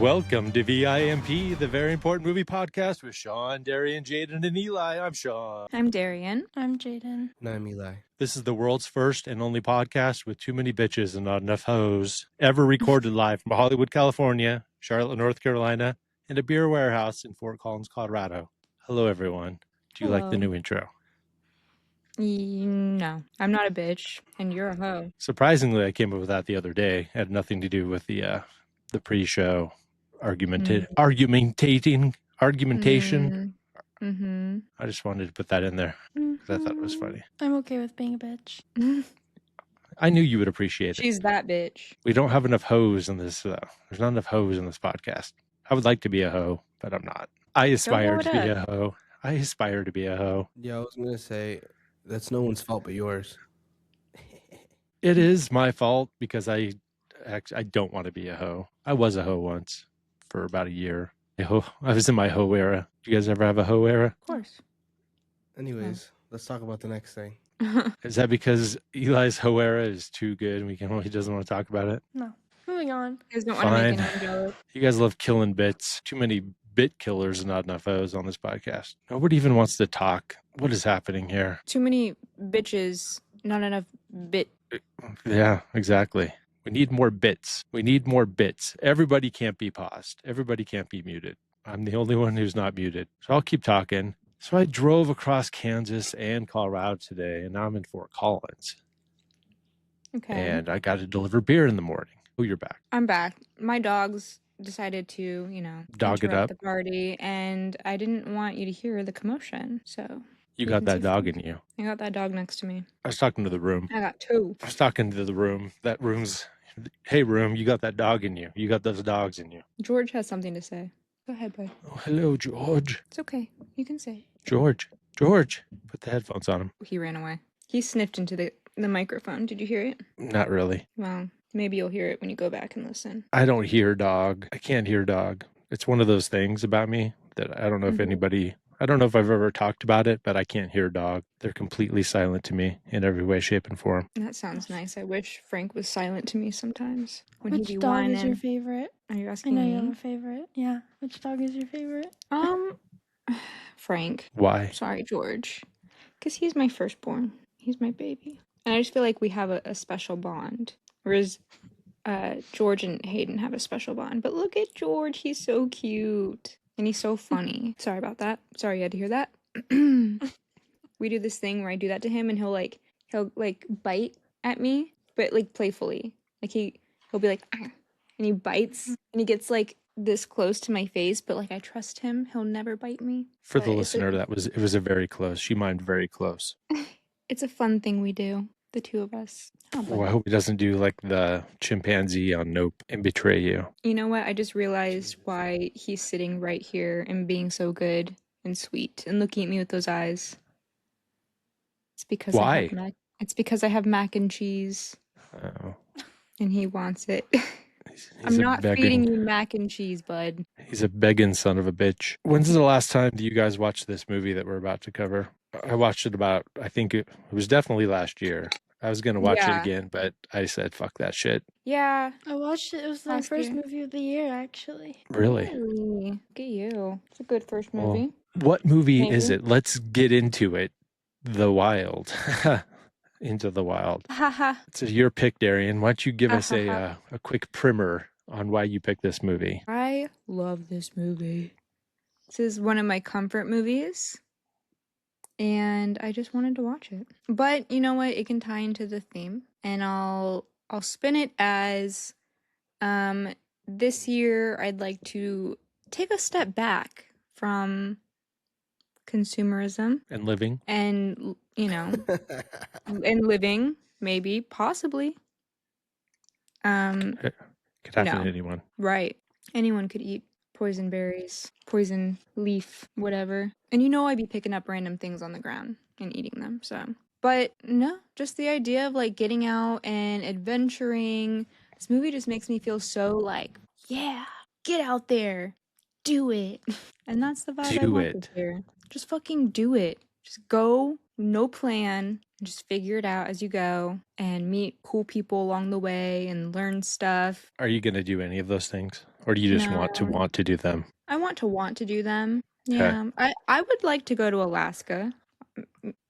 Welcome to VIMP, the Very Important Movie Podcast with Sean, Darian, Jaden, and Eli. I'm Sean. I'm Darian. I'm Jaden. And I'm Eli. This is the world's first and only podcast with too many bitches and not enough hoes, ever recorded live from Hollywood, California, Charlotte, North Carolina, and a beer warehouse in Fort Collins, Colorado. Hello, everyone. Do you like the new intro? No, I'm not a bitch, and you're a hoe. Surprisingly, I came up with that the other day. It had nothing to do with the pre-show argumentation. Mm-hmm. I just wanted to put that in there because I thought it was funny. I'm okay with being a bitch. I knew you would appreciate it. She's that bitch. We don't have enough hoes in this. There's not enough hoes in this podcast. I would like to be a hoe, but I'm not. I aspire to be a hoe. I aspire to be a hoe. Yeah, I was going to say, that's no one's fault but yours. It is my fault because I don't want to be a hoe. I was a hoe once for about a year. I was in my hoe era. Do you guys ever have a hoe era? Of course. Anyways, let's talk about the next thing. Is that because Eli's hoe era is too good and he doesn't want to talk about it? No. Moving on. You guys don't want to make anyone jealous. You guys love killing bits. Too many bit killers and not enough hoes on this podcast. Nobody even wants to talk. What is happening here? Too many bitches, not enough bit. Yeah, exactly. We need more bits. We need more bits. Everybody can't be paused. Everybody can't be muted. I'm the only one who's not muted. So I'll keep talking. So I drove across Kansas and Colorado today, and now I'm in Fort Collins. Okay. And I got to deliver beer in the morning. Oh, you're back. I'm back. My dogs decided to, dog it up the party, and I didn't want you to hear the commotion, so... You got that dog in you. I got that dog next to me. I was talking to the room. I got two. I was talking to the room. That room's... Hey, room, you got that dog in you. You got those dogs in you. George has something to say. Go ahead, bud. Oh, hello, George. It's okay. You can say it. George. Put the headphones on him. He ran away. He sniffed into the microphone. Did you hear it? Not really. Well, maybe you'll hear it when you go back and listen. I don't hear dog. I can't hear dog. It's one of those things about me that I don't know if anybody... I don't know if I've ever talked about it, but I can't hear dog. They're completely silent to me in every way, shape, and form. That sounds nice. I wish Frank was silent to me sometimes. Which dog is your favorite? Are you asking me? I know you have a favorite. Yeah. Which dog is your favorite? Frank. Why? Sorry, George. Because he's my firstborn. He's my baby. And I just feel like we have a special bond. Whereas George and Hayden have a special bond. But look at George. He's so cute. And he's so funny. Sorry about that. Sorry you had to hear that. We do this thing where I do that to him and he'll bite at me, but playfully. He'll be like, ah, and he bites and he gets this close to my face, but I trust him. He'll never bite me. For the listener, it was a very close. She mimed very close. It's a fun thing we do, the two of us. Oh, I hope he doesn't do the chimpanzee on Nope and betray you. You know what? I just realized why he's sitting right here and being so good and sweet and looking at me with those eyes. It's because why? It's because I have mac and cheese. Oh. And he wants it. He's I'm not feeding you mac and cheese, bud. He's a begging son of a bitch. When's the last time you guys watched this movie that we're about to cover? I watched it I think it was definitely last year. I was going to watch it again, but I said, fuck that shit. Yeah. I watched it. It was my first movie of the year, actually. Really? Look at you. It's a good first movie. Well, what movie is it? Let's get into it. The Wild. Into the Wild. It's your pick, Darian. Why don't you give us a quick primer on why you picked this movie? I love this movie. This is one of my comfort movies. And I just wanted to watch it. But you know what? It can tie into the theme. And I'll spin it as this year I'd like to take a step back from consumerism. And living. And, and living, maybe, possibly. It could happen to anyone. Right. Anyone could eat poison berries, poison leaf, whatever. And I'd be picking up random things on the ground and eating them, so. But no, just the idea of getting out and adventuring. This movie just makes me feel so yeah, get out there, do it. And that's the vibe I want this year. Just fucking do it. Just go no plan, just figure it out as you go and meet cool people along the way and learn stuff. Are you going to do any of those things? Or do you just want to do them? I want to do them. Yeah. I would like to go to Alaska.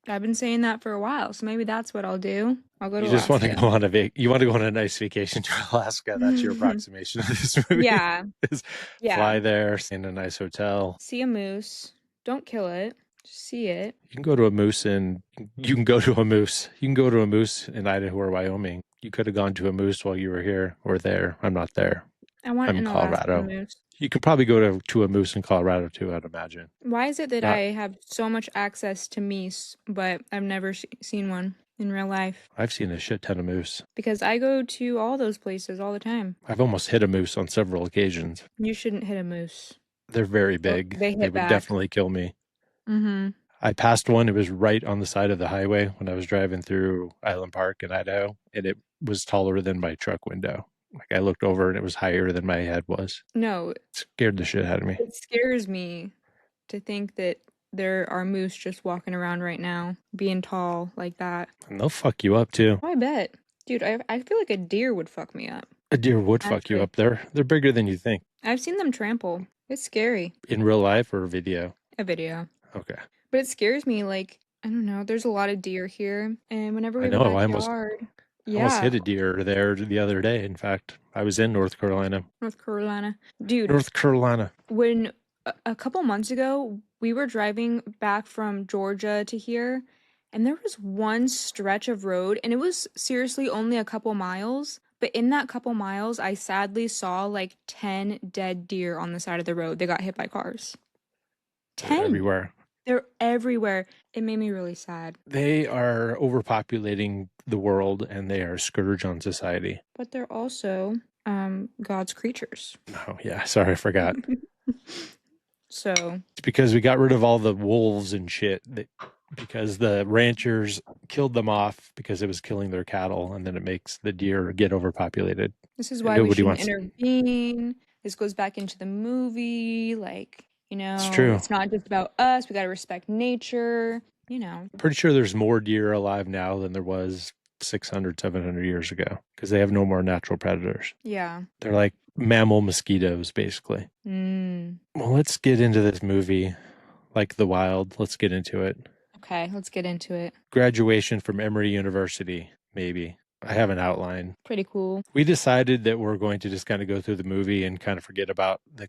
I've been saying that for a while, so maybe that's what I'll do. I'll go to Alaska. You just want to go on you want to go on a nice vacation to Alaska. That's your approximation of this movie. Yeah. Fly there, stay in a nice hotel. See a moose. Don't kill it. Just see it. You can go to a moose in Idaho or Wyoming. You could have gone to a moose while you were here or there. I'm not there. I'm in Colorado. Moose. You could probably go to a moose in Colorado too, I'd imagine. Why is it that I have so much access to meese, but I've never seen one in real life? I've seen a shit ton of moose. Because I go to all those places all the time. I've almost hit a moose on several occasions. You shouldn't hit a moose. They're very big. They would definitely kill me. Mm-hmm. I passed one. It was right on the side of the highway when I was driving through Island Park in Idaho, and it was taller than my truck window. Like I looked over and it was higher than my head was. No. It scared the shit out of me. It scares me to think that there are moose just walking around right now, being tall like that. And they'll fuck you up too. Oh, I bet. Dude, I feel like a deer would fuck me up. A deer would fuck you up. They're bigger than you think. I've seen them trample. It's scary. In real life or video? A video. Okay. But it scares me, like, I don't know, there's a lot of deer here, and whenever we have a backyard... I almost hit a deer there the other day. In fact, I was in North Carolina. Dude. North Carolina. When a couple months ago, we were driving back from Georgia to here, and there was one stretch of road, and it was seriously only a couple miles. But in that couple miles, I sadly saw like 10 dead deer on the side of the road. They got hit by cars. 10. They're everywhere. They're everywhere. It made me really sad. They are overpopulating the world and they are a scourge on society. But they're also God's creatures. Oh, yeah. Sorry, I forgot. So. It's because we got rid of all the wolves and shit. Because the ranchers killed them off because it was killing their cattle. And then it makes the deer get overpopulated. This is why we shouldn't intervene. This goes back into the movie. Like... You know, it's true. It's not just about us. We got to respect nature, you know. Pretty sure there's more deer alive now than there was 600, 700 years ago because they have no more natural predators. Yeah. They're like mammal mosquitoes, basically. Well, let's get into this movie, like The Wild. Let's get into it. Okay, let's get into it. Graduation from Emory University, maybe. I have an outline. Pretty cool. We decided that we're going to just kind of go through the movie and kind of forget about the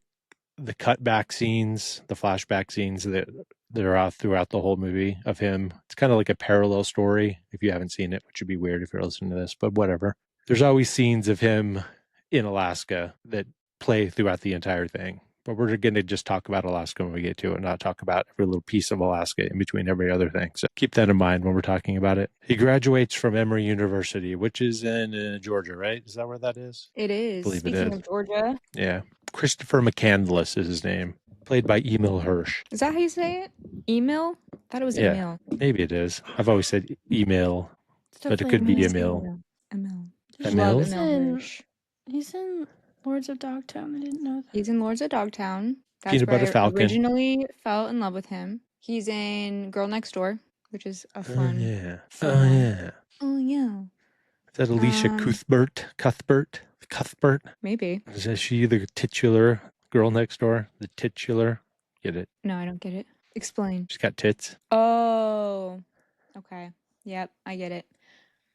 cutback scenes, the flashback scenes that are out throughout the whole movie of him. It's kind of like a parallel story if you haven't seen it, which would be weird if you're listening to this, but whatever. There's always scenes of him in Alaska that play throughout the entire thing. But we're going to just talk about Alaska when we get to it, not talk about every little piece of Alaska in between every other thing. So keep that in mind when we're talking about it. He graduates from Emory University, which is in Georgia, right? Is that where that is? It is. Speaking of Georgia. Yeah. Christopher McCandless is his name, played by Emil Hirsch. Is that how you say it? Emil? I thought it was Emil. Maybe it is. I've always said Emil, but it could be Emil. Emil. He's in Lords of Dogtown. I didn't know that. He's in Lords of Dogtown. That's Peanut where Butter I Falcon. Originally fell in love with him. He's in Girl Next Door, which is a fun. Oh yeah. Is that Alicia Cuthbert? Maybe. Is she the titular girl next door? The titular? Get it? No, I don't get it. Explain. She's got tits. Oh. Okay. Yep, I get it.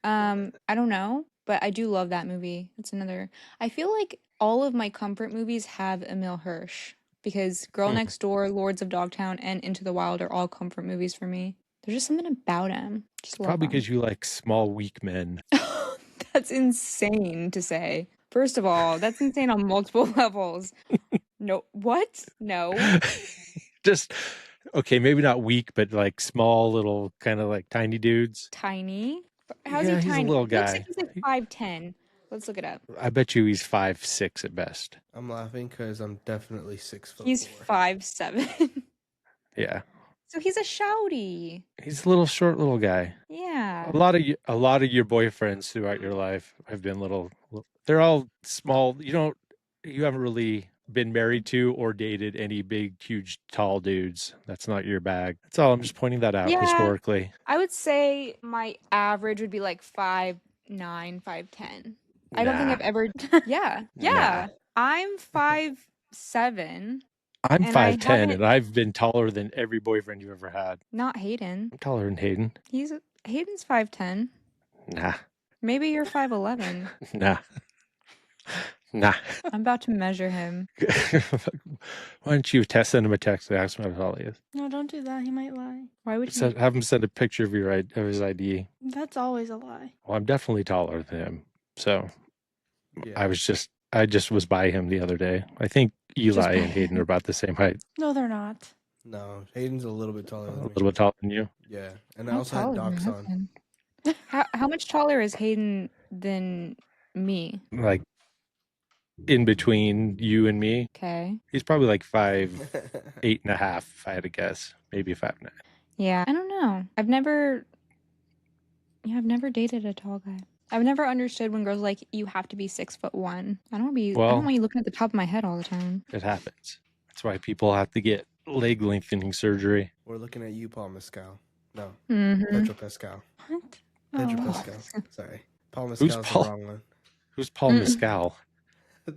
I don't know, but I do love that movie. It's another. I feel like all of my comfort movies have Emil Hirsch because Girl Next Door, Lords of Dogtown, and Into the Wild are all comfort movies for me. There's just something about him. Just probably because you like small, weak men. That's insane to say. First of all, that's insane on multiple levels. No, what? No. Just, okay, maybe not weak, but like small, little, kind of like tiny dudes. Tiny? How's he tiny? He's a little guy. Looks like he's like 5'10". Let's look it up. I bet you he's 5'6" at best. I'm laughing because I'm definitely 6 foot. He's 5'7". Yeah. So he's a shouty. He's a little short, little guy. Yeah. A lot of your boyfriends throughout your life have been little. They're all small. You haven't really been married to or dated any big, huge, tall dudes. That's not your bag. That's all. I'm just pointing that out Yeah. historically. I would say my average would be like 5'9", 5'10". I don't think Nah. I've ever. Yeah, Nah. yeah. I'm 5'7". I'm And I 5'10", haven't- and I've been taller than every boyfriend you've ever had. Not Hayden. I'm taller than Hayden. Hayden's 5'10". Nah. Maybe you're 5'11". Nah. Nah. I'm about to measure him. Why don't you send him a text and ask him how tall he is? No, don't do that. He might lie. Why would he? Have him send a picture of his ID. That's always a lie. Well, I'm definitely taller than him. So Yeah. I just was by him the other day. I think Eli by and Hayden are about the same height. No, they're not. No, Hayden's a little bit taller A than me. little bit taller than you. Yeah, and I How also had tall is my Docs on. husband? How much taller is Hayden than me? Like in between you and me. Okay. He's probably like 5'8.5", if I had to guess. Maybe 5'9". Yeah, I don't know. I've never dated a tall guy. I've never understood when girls are like, you have to be 6'1". I don't want you looking at the top of my head all the time. It happens. That's why people have to get leg lengthening surgery. We're looking at you, Paul Mescal. No, Mm-hmm. Pedro Pascal. What? Pedro Oh. Pascal. Sorry, Paul Who's Mescal's Paul? the wrong one. Who's Paul Mescal?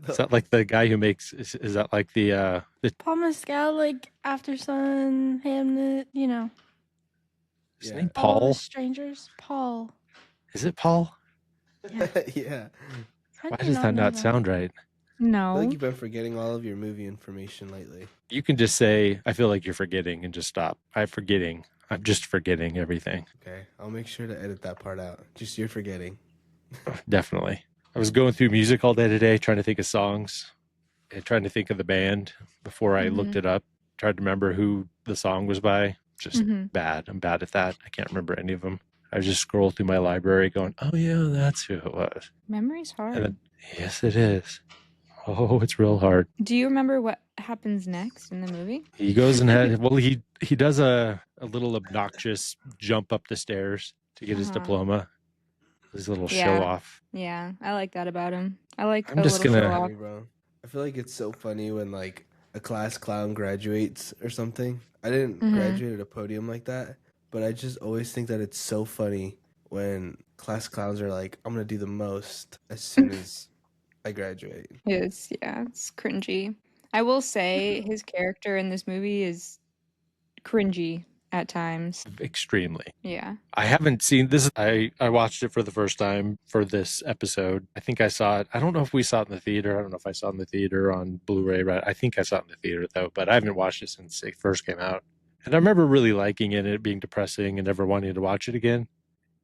Is that like the guy who makes? Is that like the Paul Mescal, like After Sun, Hamnet, you know. his Yeah. name All the Paul? Strangers. Paul. Is it Paul? Yeah. How Why do you does that know not sound right? I feel No. like you've been forgetting all of your movie information lately. You can just say, "I feel like you're forgetting," and just stop. I'm just forgetting everything. Okay, I'll make sure to edit that part out. Just you're forgetting. Definitely. I was going through music all day today, trying to think of songs and trying to think of the band before I looked it up. Tried to remember who the song was by. Just bad. I'm bad at that. I can't remember any of them. I just scroll through my library going, oh, yeah, that's who it was. Memory's hard. And then, yes, it is. Oh, it's real hard. Do you remember what happens next in the movie? He goes and he does a little obnoxious jump up the stairs to get his diploma. His little show off. Yeah, I like that about him. I like I'm a just little gonna- show off. Funny, bro. I feel like it's so funny when like a class clown graduates or something. I didn't graduate at a podium like that, but I just always think that it's so funny when class clowns are like, I'm gonna do the most as soon as I graduate. It's cringy. I will say his character in this movie is cringy at times. Extremely. Yeah. I haven't seen this. I watched it for the first time for this episode. I think I saw it. I don't know if we saw it in the theater. I don't know if I saw it in the theater on Blu-ray. Right? I think I saw it in the theater though, but I haven't watched it since it first came out. And I remember really liking it and it being depressing and never wanting to watch it again.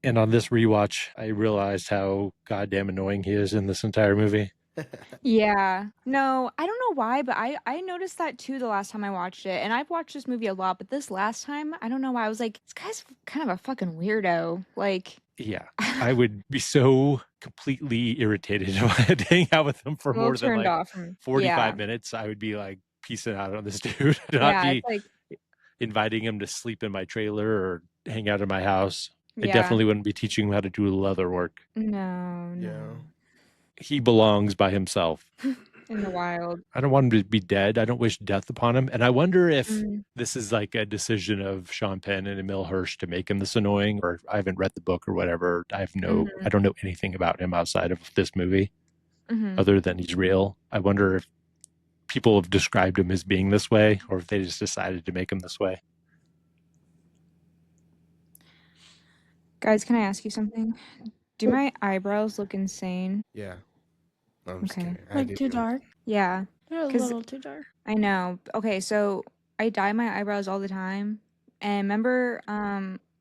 And on this rewatch, I realized how goddamn annoying he is in this entire movie. Yeah. No, I don't know why, but I noticed that too the last time I watched it. And I've watched this movie a lot, but this last time, I don't know why. I was like, this guy's kind of a fucking weirdo. Like, Yeah. I would be so completely irritated if I had to hang out with him for a little more than turned like off from 45 minutes. I would be like peacing out on this dude. Not be it's like, inviting him to sleep in my trailer or hang out in my house. I yeah. definitely wouldn't be teaching him how to do leather work. No. Yeah. He belongs by himself. In the wild. I don't want him to be dead. I don't wish death upon him. And I wonder if this is like a decision of Sean Penn and Emil Hirsch to make him this annoying, or I haven't read the book or whatever. I don't know anything about him outside of this movie other than he's real. I wonder if people have described him as being this way or if they just decided to make him this way. Guys, can I ask you something? Do my eyebrows look insane? Yeah. No, I'm just Okay. kidding. I Like do too dark. Yeah, They're a 'Cause- little too dark. I know. Okay, so I dye my eyebrows all the time. And remember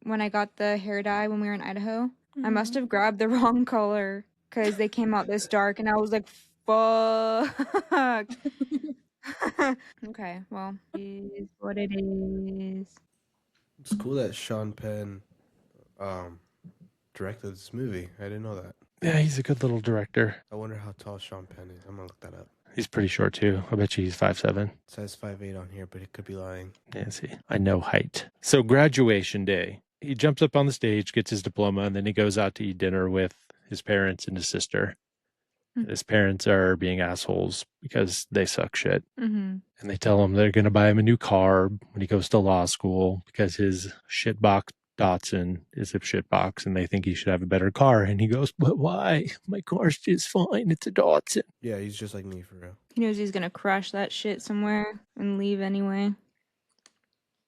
when I got the hair dye when we were in Idaho? I must have grabbed the wrong color because they came out this dark and I was like, fuck. Okay, well, it is what it is. It's cool that Sean Penn directed this movie. I didn't know that. Yeah, he's a good little director. I wonder how tall Sean Penn is. I'm gonna look that up. He's pretty short too. I bet you he's 5'7". It says 5'8" on here, but it could be lying. Yeah, see, I know height. So graduation day, he jumps up on the stage, gets his diploma, and then he goes out to eat dinner with his parents and his sister. And his parents are being assholes because they suck shit. Mm-hmm. And they tell him they're going to buy him a new car when he goes to law school because his shitbox Datsun is a shitbox and they think he should have a better car. And he goes, but why? My car's just fine. It's a Datsun. Yeah, he's just like me for real. He knows he's gonna crash that shit somewhere and leave anyway.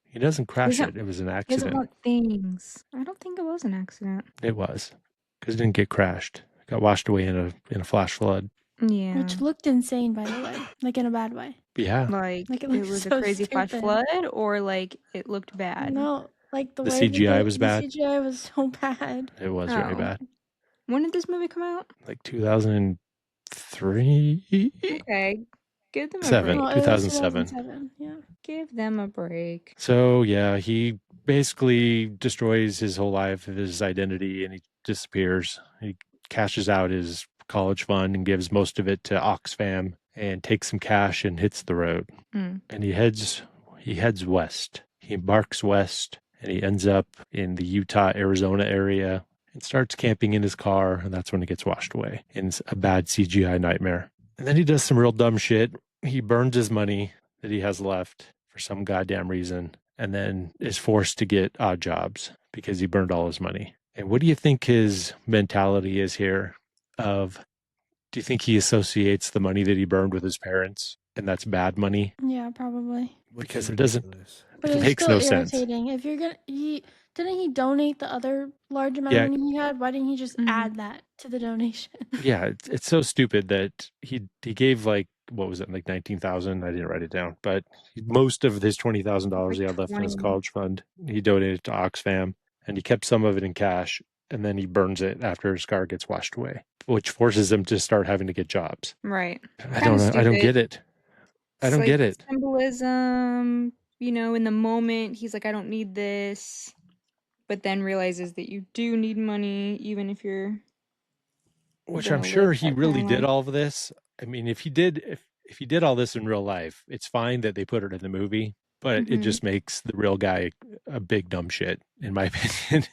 He doesn't crash doesn't- it. It was an He doesn't accident. want things. I don't think it was an accident. It was because it didn't get crashed. It got washed away in a flash flood. Yeah. Which looked insane, by the way. Like in a bad way. Yeah. Like Like, it it looks was so a crazy flash stupid. flood, or like it looked bad. No, like the The way that CGI was bad? The CGI was so bad. It was very Oh. bad. When did this movie come out? Like 2003. Okay, give them a Seven. break. No, it was 2007. 2007. Yeah. Give them a break. So yeah, he basically destroys his whole life, his identity, and he disappears. He cashes out his college fund and gives most of it to Oxfam and takes some cash and hits the road. Mm. And he heads west. He embarks west and he ends up in the Utah, Arizona area and starts camping in his car. And that's when it gets washed away in a bad CGI nightmare. And then he does some real dumb shit. He burns his money that he has left for some goddamn reason and then is forced to get odd jobs because he burned all his money. And what do you think his mentality is here of, do you think he associates the money that he burned with his parents and that's bad money? Yeah, probably. Which Because is it doesn't- ridiculous. But It it's makes still no sense. irritating. If you're gonna, didn't he donate the other large amount Yeah. of money he had? Why didn't he just Mhm. add that to the donation? Yeah, it's so stupid that he gave like, what was it, like 19,000? I didn't write it down, but most of his $20,000 he had left in his 20. college fund, he donated to Oxfam, and he kept some of it in cash, and then he burns it after his car gets washed away, which forces him to start having to get jobs. Right. I don't know. I don't stupid. get it. I It's don't like get it. Symbolism, in the moment, he's like, I don't need this, but then realizes that you do need money, even if you're. Which gonna I'm sure live he that really kind of did life. all of this. I mean, if he did all this in real life, it's fine that they put it in the movie, but it Mhm. just makes the real guy a big dumb shit, in my opinion.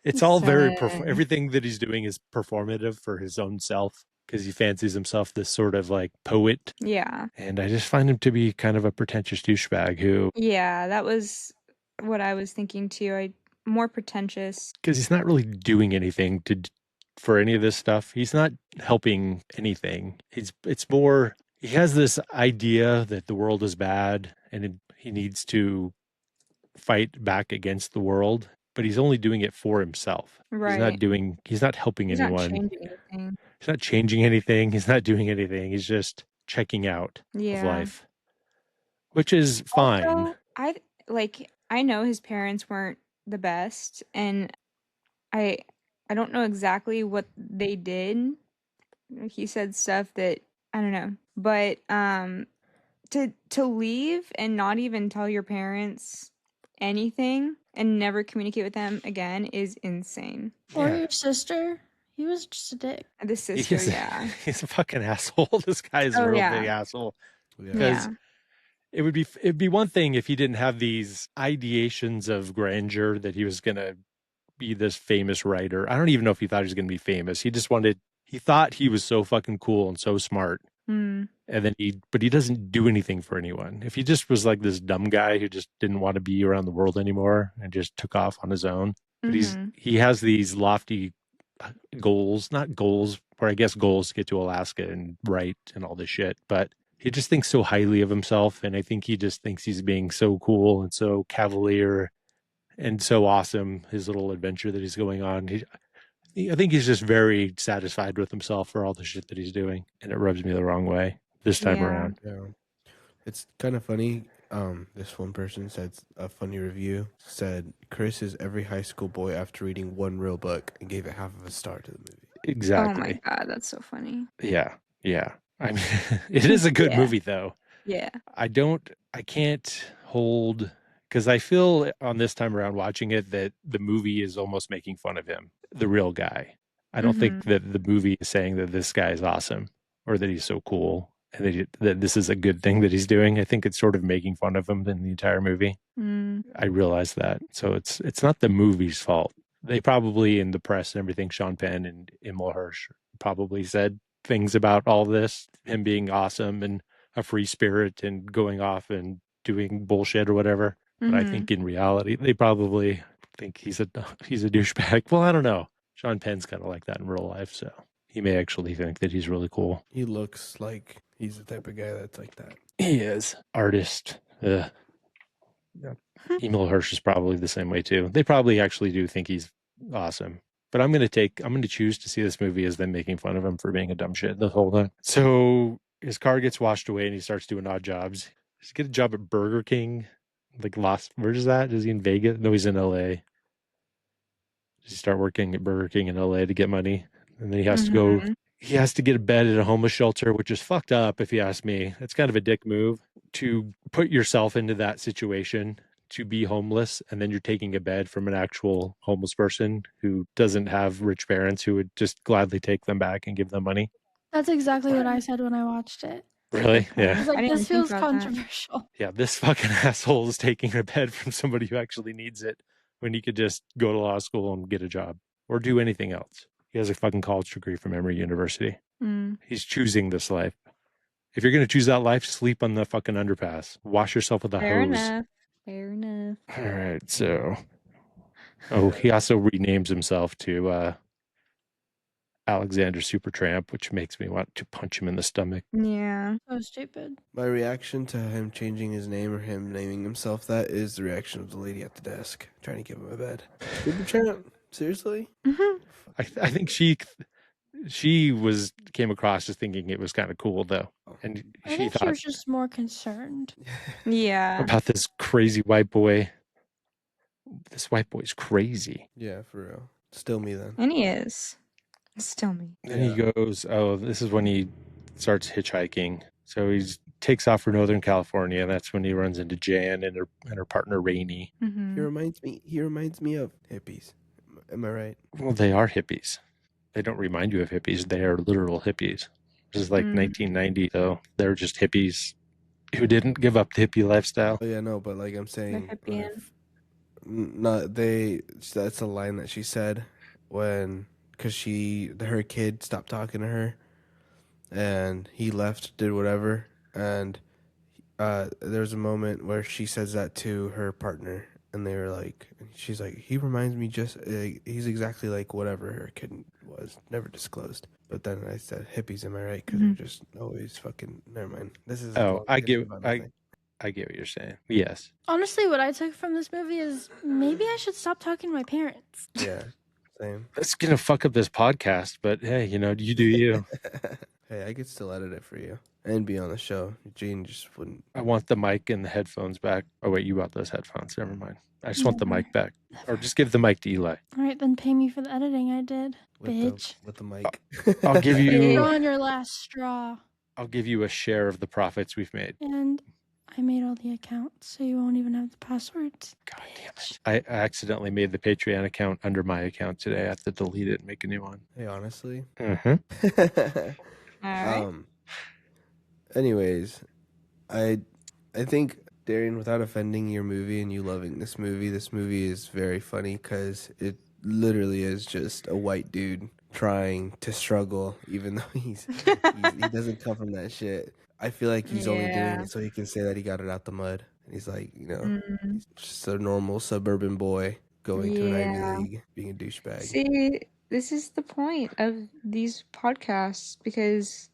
It's all very Sad. everything that he's doing is performative for his own self because he fancies himself this sort of like poet, Yeah. and I just find him to be kind of a pretentious douchebag who, Yeah, that was what I was thinking too. More pretentious. because he's not really doing anything for any of this stuff. He's not helping anything. It's more, he has this idea that the world is bad and he needs to fight back against the world, but he's only doing it for himself. Right. He's not helping He's not anyone. changing anything. He's not changing anything. He's not doing anything. He's just checking out Yeah. of life, which is fine. Also, I know his parents weren't the best, and I don't know exactly what they did. He said stuff that I don't know, but to leave and not even tell your parents anything and never communicate with them again is insane. Or Yeah. your sister? He was just a dick. The sister, He's, yeah, he's a fucking asshole. This guy is a Oh, real yeah. big asshole. Yeah. Because yeah, it'd be one thing if he didn't have these ideations of grandeur that he was gonna be this famous writer. I don't even know if he thought he was gonna be famous. He thought he was so fucking cool and so smart. Mm, And then but he doesn't do anything for anyone. If he just was like this dumb guy who just didn't want to be around the world anymore and just took off on his own. But mhm. he has these lofty goals, not goals, or I guess goals to get to Alaska and write and all this shit. But he just thinks so highly of himself. And I think he just thinks he's being so cool and so cavalier and so awesome, his little adventure that he's going on. I think he's just very satisfied with himself for all the shit that he's doing. And it rubs me the wrong way this time Yeah. around. Yeah. It's kind of funny. This one person said a funny review. Said Chris is every high school boy after reading one real book and gave it half of a star to the movie. Exactly. Oh my god, that's so funny. Yeah. I mean, it is a good Yeah. movie though. Yeah, I can't hold, because I feel on this time around watching it that the movie is almost making fun of him, the real guy. I don't think that the movie is saying that this guy is awesome or that he's so cool and that this is a good thing that he's doing. I think it's sort of making fun of him in the entire movie. mm, I realize that. So it's not the movie's fault. They probably, in the press and everything, Sean Penn and Emil Hirsch probably said things about all this, him being awesome and a free spirit and going off and doing bullshit or whatever. But I think in reality, they probably think he's a douchebag. Well, I don't know. Sean Penn's kind of like that in real life, so he may actually think that he's really cool. He looks like he's the type of guy that's like that. He is. Artist. Emil Hirsch is probably the same way too. They probably actually do think he's awesome. But I'm going to choose to see this movie as them making fun of him for being a dumb shit the whole time. So his car gets washed away and he starts doing odd jobs. Does he get a job at Burger King? Where's that? Is he in Vegas? No, he's in LA. Does he start working at Burger King in LA to get money? And then he has to get a bed at a homeless shelter, which is fucked up if you ask me. It's kind of a dick move to put yourself into that situation to be homeless, and then you're taking a bed from an actual homeless person who doesn't have rich parents who would just gladly take them back and give them money. That's exactly what I said when I watched it. Really? I Yeah. was like, I didn't this think feels about that. controversial. Yeah, this fucking asshole is taking a bed from somebody who actually needs it when he could just go to law school and get a job or do anything else. He has a fucking college degree from Emory University. He's choosing this life. If you're going to choose that life, sleep on the fucking underpass. Wash yourself with a Fair hose. enough. Fair enough. All right, so... Oh, he also renames himself to Alexander Supertramp, which makes me want to punch him in the stomach. Yeah. So stupid. My reaction to him changing his name or him naming himself that is the reaction of the lady at the desk trying to give him a bed. Supertramp? Seriously? I think she came across as thinking it was kind of cool though, and I she think she thought was just more concerned. Yeah. about this crazy white boy. This white boy's crazy. Yeah, for real. Still me then. And he is. Still me. Then he goes, oh, this is when he starts hitchhiking. So he takes off for Northern California, and that's when he runs into Jan and her partner Rainey. He reminds me of hippies. Am I right? Well, they are hippies. They don't remind you of hippies. They are literal hippies. This is like 1990, so they're just hippies who didn't give up the hippie lifestyle. Oh yeah, no, but like I'm saying, hippie that's a line that she said because her kid stopped talking to her, and he left, did whatever, and there's a moment where she says that to her partner, and they were like, she's like, he reminds me he's exactly like whatever her kid was, never disclosed. But then I said hippies, am I right? Because they're just always fucking. Never mind. This is. I get what you're saying. Yes. Honestly, what I took from this movie is maybe I should stop talking to my parents. Yeah, same. That's gonna fuck up this podcast, but hey, you do you. Hey, I could still edit it for you and be on the show. Gene just wouldn't. I want the mic and the headphones back. Oh wait, you bought those headphones. Never mind. I just want the mic back, or just give the mic to Eli. All right, then pay me for the editing I did, bitch. With the mic. I'll give you. You're on your last straw. I'll give you a share of the profits we've made. And I made all the accounts, so you won't even have the passwords. God damn it! I accidentally made the Patreon account under my account today. I have to delete it and make a new one. Hey, honestly. Mm-hmm. All right. Anyways, I think, Darian, without offending your movie and you loving this movie is very funny because it literally is just a white dude trying to struggle, even though he doesn't come from that shit. I feel like he's only doing it so he can say that he got it out the mud. And he's like, he's just a normal suburban boy going to an Ivy League, being a douchebag. See, this is the point of these podcasts because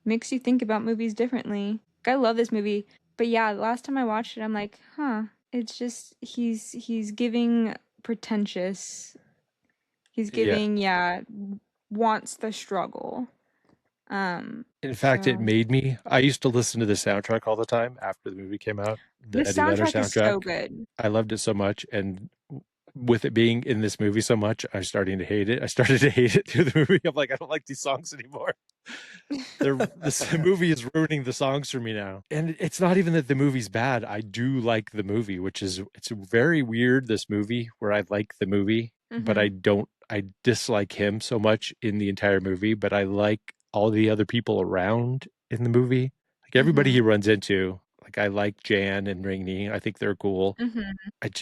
it makes you think about movies differently. I love this movie, but yeah, last time I watched it, I'm like, it's just he's giving pretentious. He's giving wants the struggle. In fact, it made me. I used to listen to the soundtrack all the time after the movie came out. The Eddie Vedder soundtrack is so good. I loved it so much, and with it being in this movie so much, I'm starting to hate it. I started to hate it through the movie. I'm like, I don't like these songs anymore. This movie is ruining the songs for me now. And it's not even that the movie's bad. I do like the movie, it's very weird, this movie, where I like the movie, but I dislike him so much in the entire movie, but I like all the other people around in the movie. Like everybody he runs into. Like I like Jan and Rainey. I think they're cool.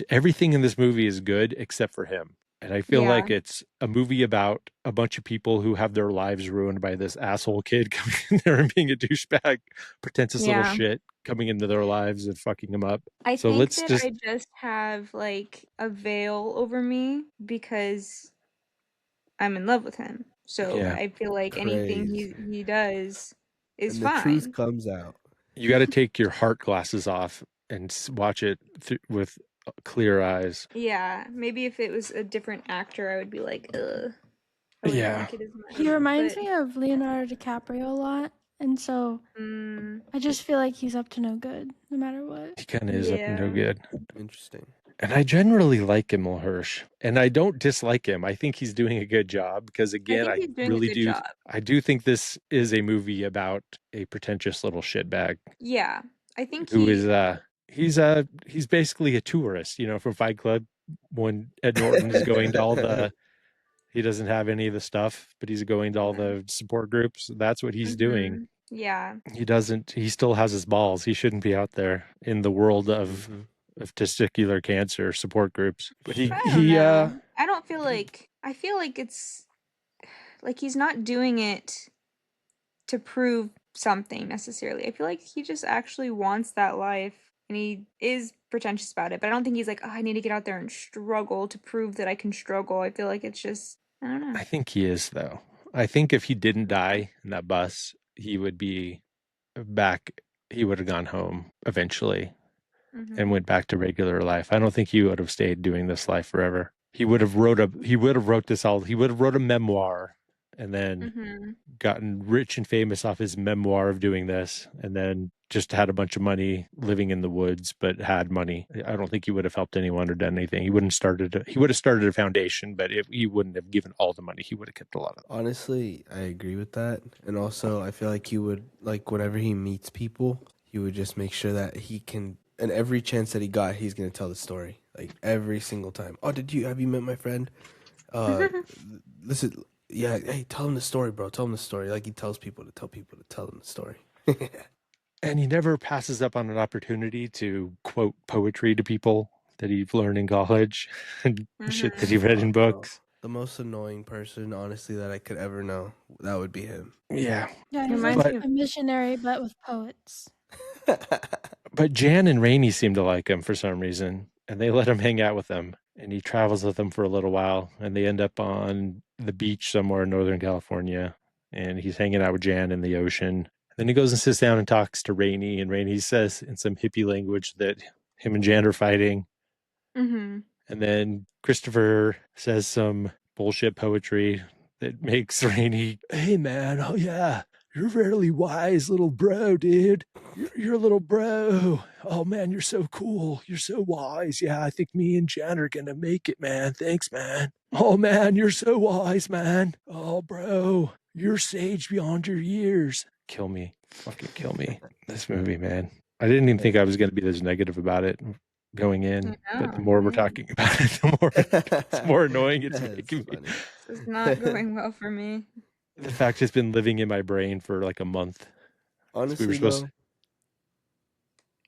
Everything in this movie is good except for him. And I feel Yeah. like it's a movie about a bunch of people who have their lives ruined by this asshole kid coming in there and being a douchebag, pretentious little Yeah. shit coming into their lives and fucking them up. I So think let's that just, I just have like a veil over me because I'm in love with him. So yeah, I feel like anything Crazy. he does is And the truth fine. comes out. you got to take your heart glasses off and watch it with clear eyes. Yeah, maybe if it was a different actor, I would be like, ugh. I wouldn't Yeah, like it as much. He reminds But me of Leonardo DiCaprio a lot, and so mm, I just feel like he's up to no good, no matter what. he kind of is up to no yeah, good. Interesting. And I generally like Emil Hirsch, and I don't dislike him. I think he's doing a good job because, I again, think I he's doing a really good do. job. I do think this is a movie about a pretentious little shitbag Yeah, I think who is he's basically a tourist, from Fight Club when Ed Norton is going to all the he doesn't have any of the stuff, but he's going to all yeah. the support groups. That's what he's doing. Yeah. He still has his balls. He shouldn't be out there in the world of Mhm. testicular cancer support groups. But But I don't know. I don't feel like I feel like it's like he's not doing it to prove something necessarily. I feel like he just actually wants that life and he is pretentious about it. But I don't think he's like, oh, I need to get out there and struggle to prove that I can struggle. I feel like it's just, I don't know. I think he is, though. I think if he didn't die in that bus, he would be back. He would have gone home eventually and went back to regular life. I don't think he would have stayed doing this life forever. He would have wrote a memoir and then gotten rich and famous off his memoir of doing this, and then just had a bunch of money living in the woods, but had money. I don't think he would have helped anyone or done anything. He would have started a foundation, but he wouldn't have given all the money. He would have kept a lot of it. Honestly, I agree with that. And also, I feel like he would, like, whenever he meets people, he would just make sure that he can, and every chance that he got, he's going to tell the story. Like, every single time. Oh, have you met my friend? Listen, yeah, hey, tell him the story, bro. Tell him the story. Like, he tells people to tell him the story. And he never passes up on an opportunity to quote poetry to people that he's learned in college and shit that he read in Fuck, bro. books. The most annoying person, honestly, that I could ever know. That would be him. Yeah. Yeah, he's Reminds like me a missionary, but with poets. But Jan and Rainey seem to like him for some reason, and they let him hang out with them. And he travels with them for a little while, and they end up on the beach somewhere in Northern California. And he's hanging out with Jan in the ocean. Then he goes and sits down and talks to Rainey, and Rainey says in some hippie language that him and Jan are fighting. Mm-hmm. And then Christopher says some bullshit poetry that makes Rainey, hey man, oh yeah, you're a fairly wise little bro, dude. You're a little bro. Oh man, you're so cool. You're so wise. Yeah, I think me and Jan are gonna make it, man. Thanks, man. Oh man, you're so wise, man. Oh bro, you're sage beyond your years. Kill me. Fucking kill me. This movie, man. I didn't even think I was gonna be this negative about it going in, but the more we're talking about it, the more annoying it's making me. This is not going well for me. The fact it's been living in my brain for like a month. Honestly, We were supposed though,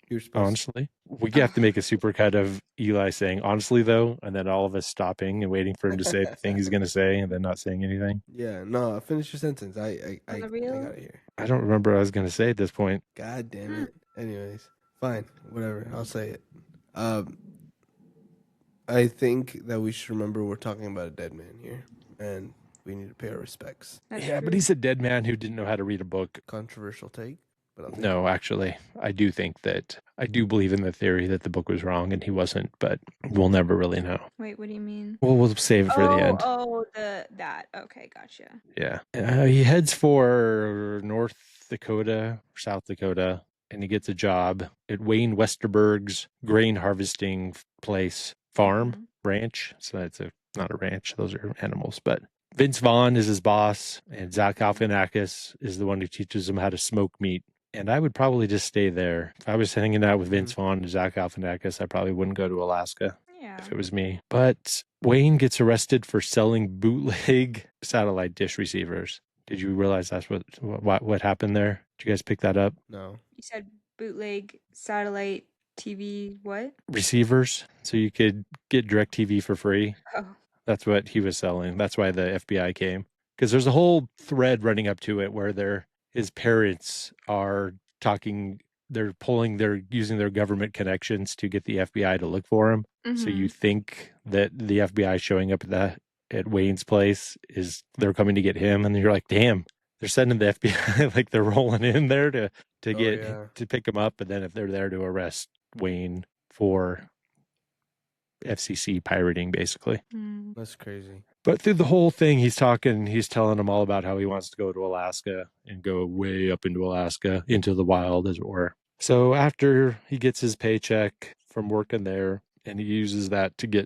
you're supposed we have to make a supercut of Eli saying honestly though, and then all of us stopping and waiting for him to say the thing he's gonna say and then not saying anything. Yeah, no, finish your sentence. I got it here. I don't remember what I was gonna say at this point. God damn it. Anyways, fine, whatever. I'll say it. I think that we should remember we're talking about a dead man here, and we need to pay our respects. Yeah, but he's a dead man who didn't know how to read a book. Controversial take, but I'll take it. No, actually, I do believe in the theory that the book was wrong and he wasn't, but we'll never really know. Wait, what do you mean? Well, we'll save it for the end. That. Okay, gotcha. Yeah. He heads for North Dakota, South Dakota, and he gets a job at Wayne Westerberg's grain harvesting farm, ranch. So that's not a ranch. Those are animals, but Vince Vaughn is his boss, and Zach Galifianakis is the one who teaches him how to smoke meat. And I would probably just stay there. If I was hanging out with Vince Vaughn and Zach Galifianakis, I probably wouldn't go to Alaska if it was me. But Wayne gets arrested for selling bootleg satellite dish receivers. Did you realize that's what happened there? Did you guys pick that up? No. You said bootleg satellite TV what? Receivers. So you could get DirecTV for free. Oh. That's what he was selling. That's why the FBI came. Because there's a whole thread running up to it where his parents are talking, they're using their government connections to get the FBI to look for him. So you think that the FBI showing up at Wayne's place they're coming to get him, and you're like, damn, they're sending the FBI like they're rolling in there to to pick him up, and then if they're there to arrest Wayne for FCC pirating, basically. That's crazy. But through the whole thing, he's telling them all about how he wants to go to Alaska and go way up into Alaska, into the wild, as it were. So after he gets his paycheck from working there, and he uses that to go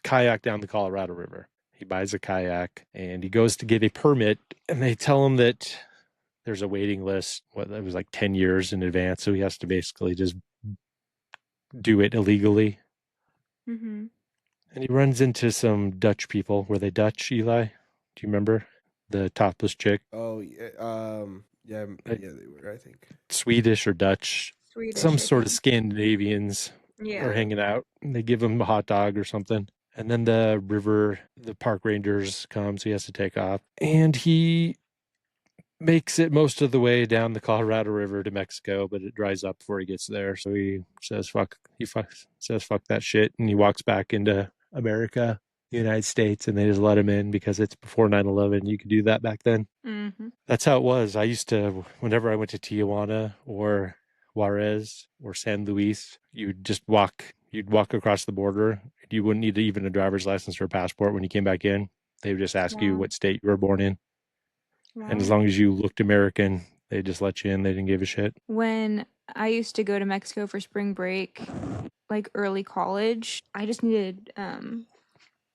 kayak down the Colorado River. He buys a kayak and he goes to get a permit, and they tell him that there's a waiting list. It was like 10 years in advance, so he has to basically just do it illegally. Mm-hmm. And he runs into some Dutch people. Were they Dutch, Eli? Do you remember the topless chick? Oh, yeah. Yeah, they were, I think. Swedish or Dutch. Swedish, some I sort of think. Scandinavians Yeah. are hanging out. And they give him a hot dog or something. And then the park rangers come, so he has to take off. And he makes it most of the way down the Colorado River to Mexico, but it dries up before he gets there. So he says, fuck that shit. And he walks back into America, the United States, and they just let him in because it's before 9/11. You could do that back then. Mm-hmm. That's how it was. I used to, whenever I went to Tijuana or Juarez or San Luis, you'd walk across the border. You wouldn't need even a driver's license or a passport when you came back in. They would just ask you Wow. what state you were born in. Wow. And as long as you looked American, they just let you in. They didn't give a shit. When I used to go to Mexico for spring break, like early college, I just needed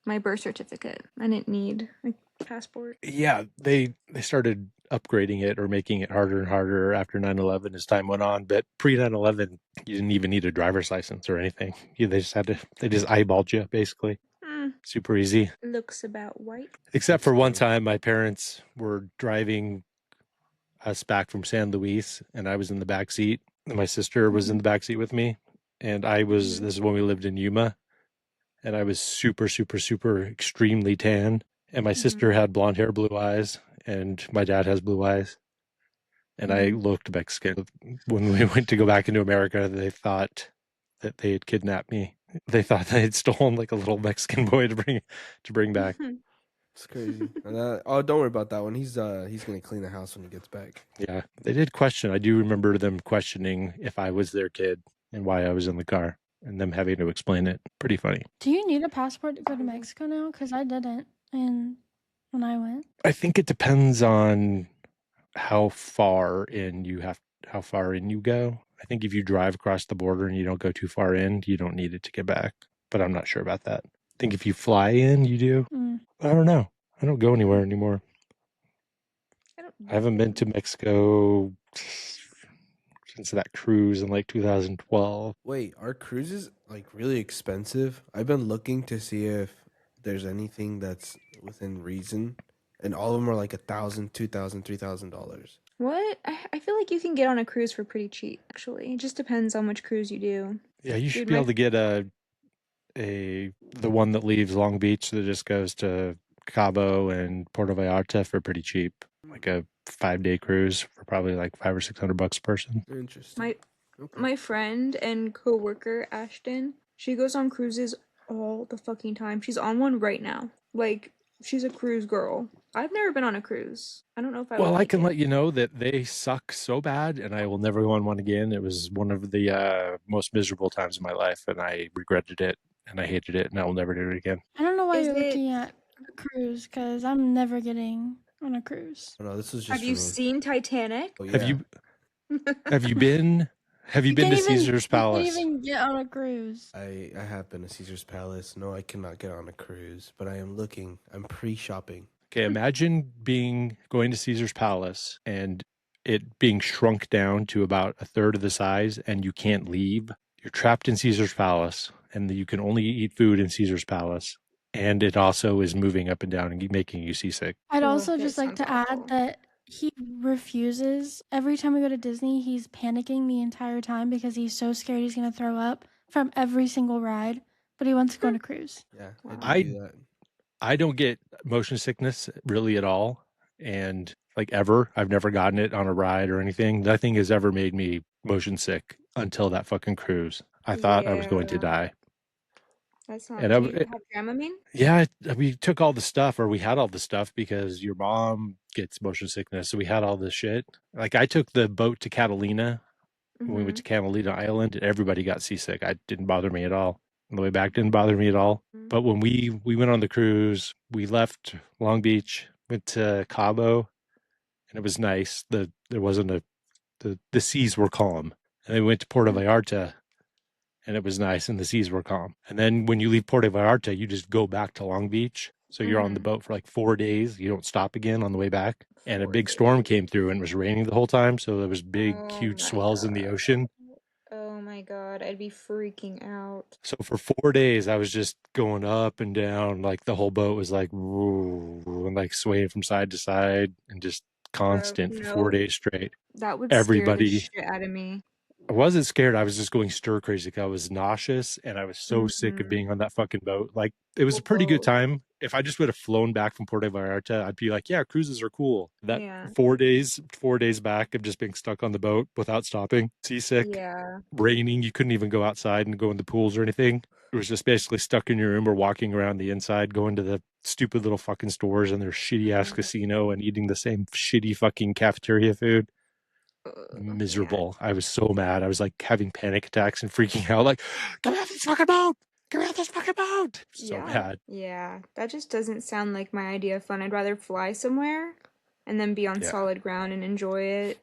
my birth certificate. I didn't need a passport. Yeah, they started upgrading it or making it harder and harder after 9/11 as time went on. But pre 9/11, you didn't even need a driver's license or anything. They just eyeballed you, basically. Super easy. Looks about white. Except for one time, my parents were driving us back from San Luis, and I was in the back seat, and my sister was in the back seat with me, and this is when we lived in Yuma, and I was super, super, super extremely tan, and my sister had blonde hair, blue eyes, and my dad has blue eyes, and I looked Mexican. When we went to go back into America, they thought that they had kidnapped me. They thought they had stolen like a little Mexican boy to bring back. It's crazy. And don't worry about that one. He's gonna clean the house when he gets back. Yeah, they did question. I do remember them questioning if I was their kid and why I was in the car, and them having to explain it. Pretty funny. Do you need a passport to go to Mexico now? Because I didn't, and when I went. I think it depends on how far in you go. I think if you drive across the border and you don't go too far in, you don't need it to get back. But I'm not sure about that. I think if you fly in, you do. I don't know. I don't go anywhere anymore. I haven't been to Mexico since that cruise in like 2012. Wait, are cruises like really expensive? I've been looking to see if there's anything that's within reason, and all of them are like $1,000, $2,000, $3,000. What? I feel like you can get on a cruise for pretty cheap, actually. It just depends on which cruise you do. Yeah, you should be able to get the one that leaves Long Beach that just goes to Cabo and Puerto Vallarta for pretty cheap. Like a 5-day cruise for probably like $500 or $600 a person. Interesting. My friend and coworker Ashton, she goes on cruises all the fucking time. She's on one right now. Like, she's a cruise girl. I've never been on a cruise. I don't know if I Well, would I like can it. let you know that they suck so bad, and I will never go on one again. It was one of the most miserable times of my life, and I regretted it, and I hated it, and I will never do it again. I don't know why Is you're it- looking at a cruise, because I'm never getting on a cruise. Oh, no, this is just Have you for me. seen Titanic? Oh, yeah. Have you been to Caesar's Palace? You can't even get on a cruise. I have been to Caesar's Palace. No, I cannot get on a cruise, but I am looking. I'm pre-shopping. Okay, imagine going to Caesar's Palace and it being shrunk down to about a third of the size, and you can't leave. You're trapped in Caesar's Palace, and you can only eat food in Caesar's Palace, and it also is moving up and down and making you seasick. I'd also that just like sounds to add awful. that he refuses. Every time we go to Disney, he's panicking the entire time because he's so scared he's going to throw up from every single ride. But he wants to go on a cruise. Yeah, Wow. I do that. I don't get motion sickness really at all. And like ever, I've never gotten it on a ride or anything. Nothing has ever made me motion sick until that fucking cruise. I thought I was going to Yeah. die. That's not. And Do you have Dramamine? yeah, we took all the stuff, or we had all the stuff because your mom gets motion sickness. So we had all this shit. Like I took the boat to Catalina when we went to Catalina Island, and everybody got seasick. I didn't bother me at all. On the way back didn't bother me at all. But when we went on the cruise, we left Long Beach, went to Cabo, and it was nice. There wasn't the seas were calm. And then we went to Puerto Vallarta, and it was nice, and the seas were calm. And then when you leave Puerto Vallarta, you just go back to Long Beach. So you're on the boat for like 4 days. You don't stop again on the way back. And a big storm came through, and it was raining the whole time. So there was big, huge swells in the ocean. Oh my God, I'd be freaking out. So for 4 days, I was just going up and down. Like the whole boat was like, woo, and like swaying from side to side and just constant for 4 days straight. That would scare the Everybody, shit out of me. I wasn't scared. I was just going stir crazy. I was nauseous and I was so sick of being on that fucking boat. Like it was a pretty good time. If I just would have flown back from Puerto Vallarta, I'd be like, yeah, cruises are cool. That 4 days back of just being stuck on the boat without stopping, seasick, raining. You couldn't even go outside and go in the pools or anything. It was just basically stuck in your room or walking around the inside, going to the stupid little fucking stores and their shitty ass casino and eating the same shitty fucking cafeteria food. Miserable. I was so mad. I was like having panic attacks and freaking out, like, get me off this fucking boat! Get me off this fucking boat! So mad. Yeah, that just doesn't sound like my idea of fun. I'd rather fly somewhere and then be on solid ground and enjoy it.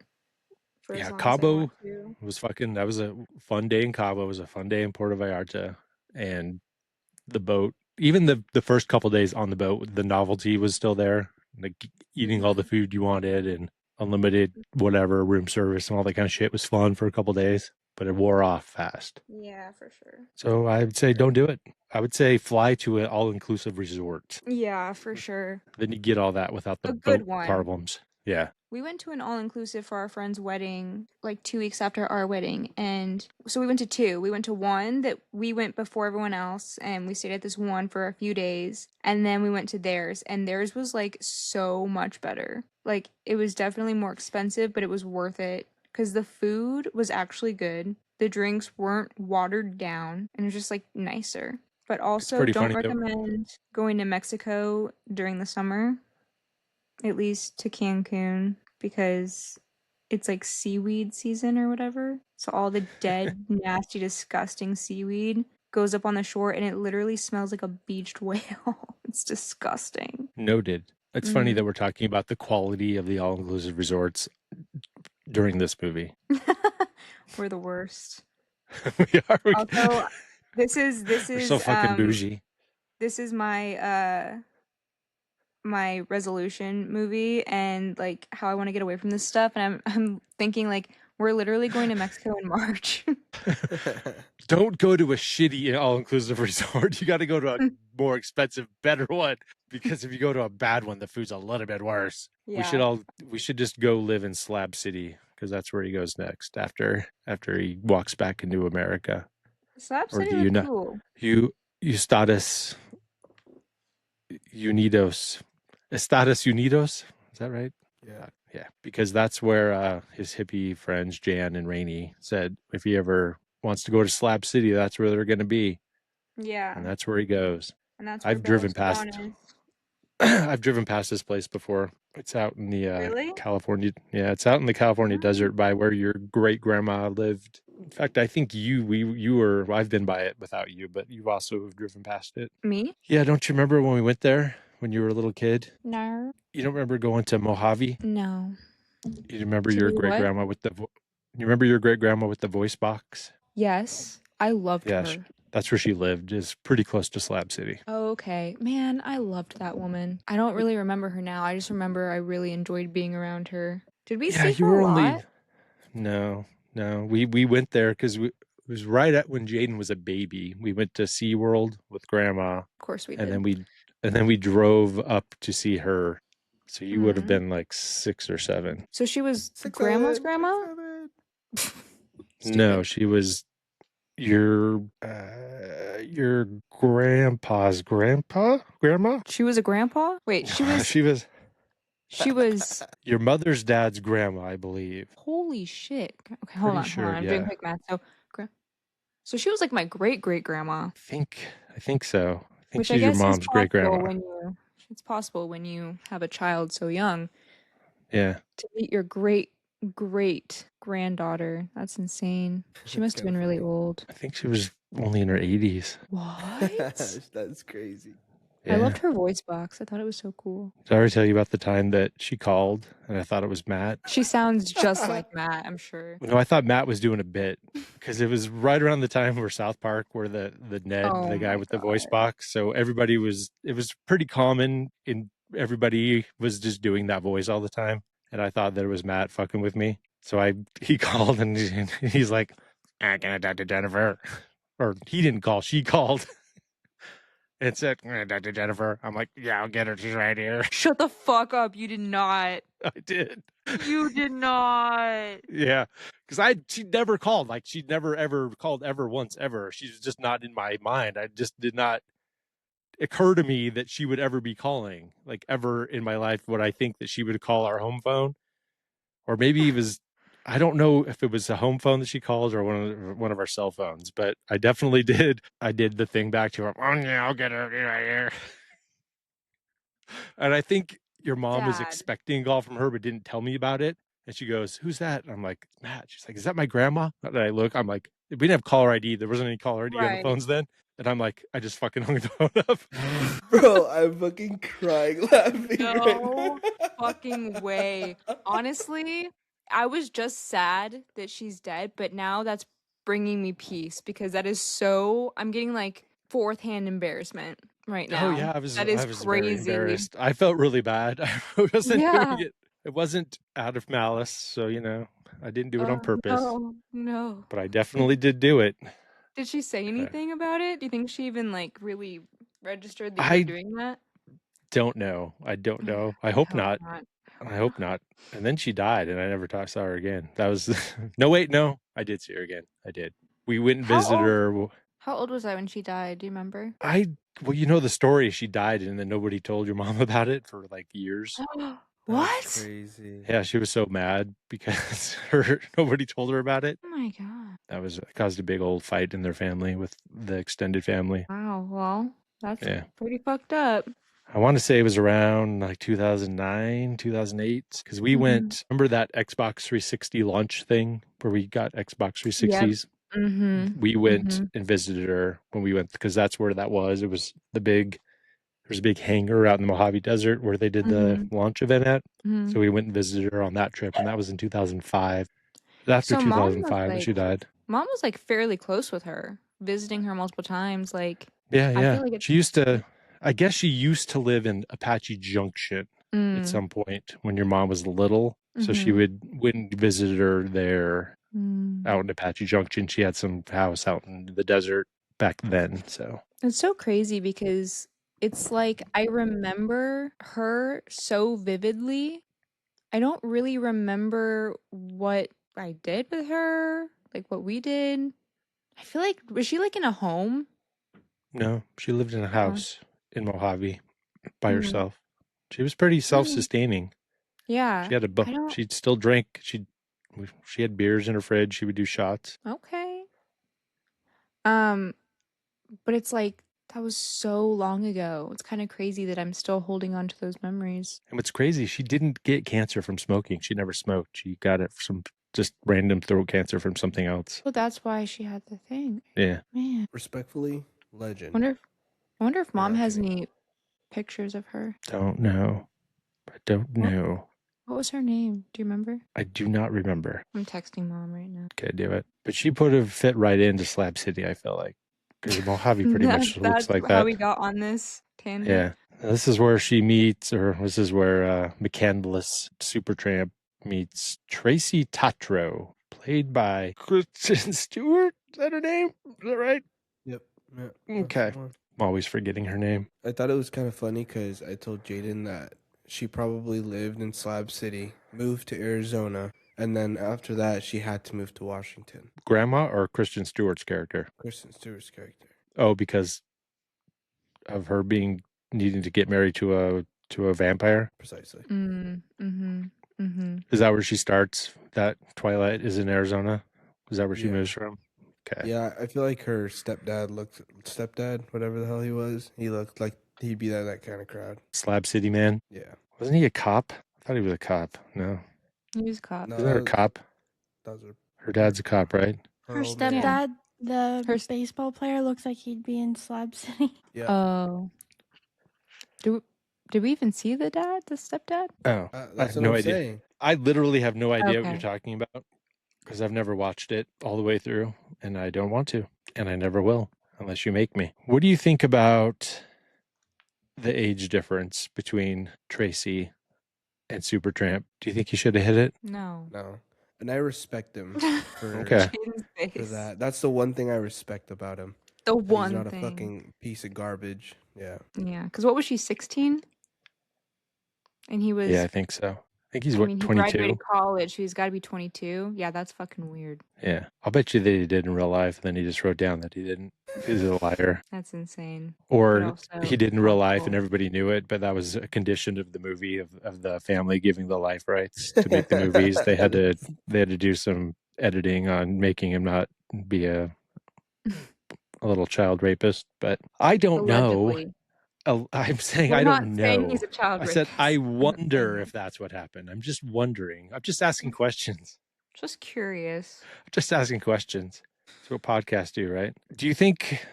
For as long as I Cabo want to. was fucking, that was a fun day in Cabo. It was a fun day in Puerto Vallarta. And the boat, even the first couple days on the boat, the novelty was still there. Like eating all the food you wanted and unlimited whatever room service and all that kind of shit was fun for a couple days, but it wore off fast. Yeah, for sure. So I would say don't do it. I would say fly to an all-inclusive resort. Yeah, for sure. Then you get all that without the good boat one. problems. Yeah. We went to an all-inclusive for our friend's wedding, like 2 weeks after our wedding. And so we went to two. We went to one that we went before everyone else, and we stayed at this one for a few days. And then we went to theirs, and theirs was like so much better. Like it was definitely more expensive, but it was worth it because the food was actually good. The drinks weren't watered down, and it was just like nicer. But also don't recommend going to Mexico during the summer. At least to Cancun, because it's like seaweed season or whatever. So all the dead, nasty, disgusting seaweed goes up on the shore and it literally smells like a beached whale. It's disgusting. Noted. It's funny that we're talking about the quality of the all-inclusive resorts during this movie. We're the worst. We are. Also, this is we're so fucking bougie. This is my my resolution movie and like how I want to get away from this stuff, and I'm thinking like we're literally going to Mexico in March. Don't go to a shitty all-inclusive resort. You got to go to a more expensive, better one, because if you go to a bad one, the food's a little bit worse. Yeah. We should just go live in Slab City because that's where he goes next after he walks back into America. Slab City was cool. Estados Unidos. Estados Unidos? Is that right? Yeah. Yeah, because that's where his hippie friends Jan and Rainey said if he ever wants to go to Slab City, that's where they're going to be. Yeah. And that's where he goes. And that's I've driven past I've driven past this place before. It's out in the California. Yeah, it's out in the California desert by where your great grandma lived. In fact, I think I've been by it without you, but you also have driven past it. Me? Yeah, don't you remember when we went there when you were a little kid? No. You don't remember going to Mojave? No. You remember your great grandma with the voice box? Yes, I loved her. That's where she lived. Is pretty close to Slab City. Oh, okay. Man, I loved that woman. I don't really remember her now. I just remember I really enjoyed being around her. Did we see her a lot? No. We went there because it was right at when Jaden was a baby. We went to SeaWorld with Grandma. Of course we did. And then we drove up to see her. So you would have been like 6 or 7. So she was Grandma's grandma? No, she was your grandpa's grandma. She was a grandpa? Wait, she was she was your mother's dad's grandma, I believe. holy shit. Okay, hold Pretty on, hold sure, on. I'm doing yeah. quick math. So she was like my great great grandma. I think so. I think Which I she's your guess is mom's great possible grandma. when it's possible when you have a child so young Yeah. to meet your great great granddaughter. That's insane. She That's must have kind been of really funny. old. I think she was only in her 80s. What? That's crazy. I Yeah. loved her voice box. I thought it was so cool. Did I ever tell you about the time that she called and I thought it was Matt? She sounds just like Matt, I'm sure. No, I thought Matt was doing a bit because it was right around the time where South Park, where the Ned, Oh the guy my with the voice god. box. So it was pretty common in everybody was just doing that voice all the time. And I thought that it was Matt fucking with me. So he called and he's like, "I'm gonna talk to Jennifer," or he didn't call, she called. And said, "I'm gonna talk to Jennifer." I'm like, "Yeah, I'll get her. She's right here." Shut the fuck up. You did not. I did. You did not. Yeah, because she'd never called. Like she'd never ever called ever once ever. She was just not in my mind. I just did not occur to me that she would ever be calling. Like ever in my life would I think that she would call our home phone, or maybe it was. I don't know if it was a home phone that she called or one of our cell phones, but I definitely did. I did the thing back to her. Oh yeah, I'll get her right here. And I think your mom was Dad. expecting a call from her, but didn't tell me about it. And she goes, "Who's that?" And I'm like, "Matt." She's like, "Is that my grandma?" And I look, I'm like, we didn't have caller ID. There wasn't any caller ID on the Right. phones then. And I'm like, I just fucking hung the phone up. Bro, I'm fucking crying laughing No right now. fucking way. Honestly, I was just sad that she's dead, but now that's bringing me peace because that is so. I'm getting like fourth hand embarrassment right Oh now. yeah, That I is was very crazy. embarrassed. I felt really bad. I wasn't Yeah. doing it. It wasn't out of malice. So, I didn't do it on Oh, purpose, no, no. but I definitely did do it. Did she say anything about it? Do you think she even like really registered that you were I doing that? don't know. I don't know. I I hope hope not. not. I hope not. And then she died, and I never saw her again. That was no, wait, no, I did see her again. I did. We went and How visited old? her. How old was I when she died? Do you remember? Well, you know the story. She died, and then nobody told your mom about it for like years. That's What? crazy. Yeah, she was so mad because nobody told her about it. Oh my god. That caused a big old fight in their family with the extended family. Wow. Well, that's Yeah. pretty fucked up. I want to say it was around like 2009, 2008, because we Mhm. went, remember that Xbox 360 launch thing where we got Xbox 360s? Mm-hmm. We went and visited her when we went, because that's where that was. It was there's a big hangar out in the Mojave Desert where they did the launch event at. Mm-hmm. So we went and visited her on that trip, and that was in 2005. After So 2005, when she died. mom was like fairly close with her, visiting her multiple times. Like, Yeah, I yeah. feel like it's She used to, I guess she used to live in Apache Junction at some point when your mom was little. So she went and visited her there out in Apache Junction. She had some house out in the desert back then. So It's so crazy because it's like I remember her so vividly. I don't really remember what I did with her, like what we did. I feel like was she like in a home? no, she lived in a house in Mojave by Mhm. herself. She was pretty self-sustaining. Yeah. She had I don't she'd still drink. She had beers in her fridge. She would do shots. Okay. But it's like that was so long ago. It's kind of crazy that I'm still holding on to those memories. And what's crazy, she didn't get cancer from smoking. She never smoked. She got it from just random throat cancer from something else. Well, that's why she had the thing. Yeah. Man, Respectfully, legend. I wonder if mom has Legend. any pictures of her. Don't know. I don't know. What was her name? Do you remember? I do not remember. I'm texting mom right now. Okay, do it. But she would have fit right into Slab City, I feel like. Because Mojave pretty much looks like how that. we got on this tangent. Yeah. This is where she meets, or this is where McCandless Supertramp meets Tracy Tatro, played by Kristen Stewart. Is that her name? Is that right? Yep. That's Okay. the one. I'm always forgetting her name. I thought it was kind of funny because I told Jaden that she probably lived in Slab City, moved to Arizona, And then after that, she had to move to Washington. Grandma or Kristen Stewart's character? Kristen Stewart's character. Oh, because of her needing to get married to a vampire. Precisely. Is that where she starts? That Twilight is in Arizona. Is that where she Yeah. moves from? Okay. Yeah, I feel like her stepdad, whatever the hell he was, he looked like he'd be that kind of crowd. Slab City Man. Yeah. Wasn't he a cop? I thought he was a cop. No. He was a cop. No, Isn't there a cop? Those are Her dad's a cop, right? Her old man. stepdad, the Her baseball player, looks like he'd be in Slab City. Yeah. Oh. Did we even see the stepdad? Oh, That's I have what no I'm idea. saying. I literally have no idea what Okay. you're talking about because I've never watched it all the way through, and I don't want to, and I never will unless you make me. What do you think about the age difference between Tracy and Supertramp? Do you think he should have hit it? No. No. And I respect him for, Okay. for that. That's the one thing I respect about him. The That one he's not thing. a fucking piece of garbage. Yeah. Yeah, because what was she, 16? And he was. Yeah, I think so. I think he's I what, mean, he 22? graduated college, so he's got to be 22. Yeah, that's fucking weird. Yeah. I'll bet you that he did in real life, and then he just wrote down that he didn't. He's a liar. That's insane. Or also he did in real life and awful. everybody knew it, but that was a condition of the movie of the family giving the life rights to make the movies. They had to do some editing on making him not be a little child rapist. But I don't know. Allegedly. I'm saying We're I not don't saying know. he's a child I said rapist. I I'm not wonder saying if that's what happened. I'm just wondering. I'm just asking questions. Just curious. Just asking questions. That's what podcasts do, right? Do you think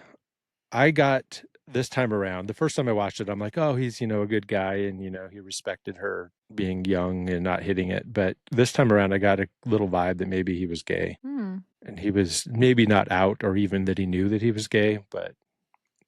I got this time around, the first time I watched it, I'm like, oh, he's, a good guy. And, he respected her being young and not hitting it. But this time around, I got a little vibe that maybe he was gay. And he was maybe not out or even that he knew that he was gay. But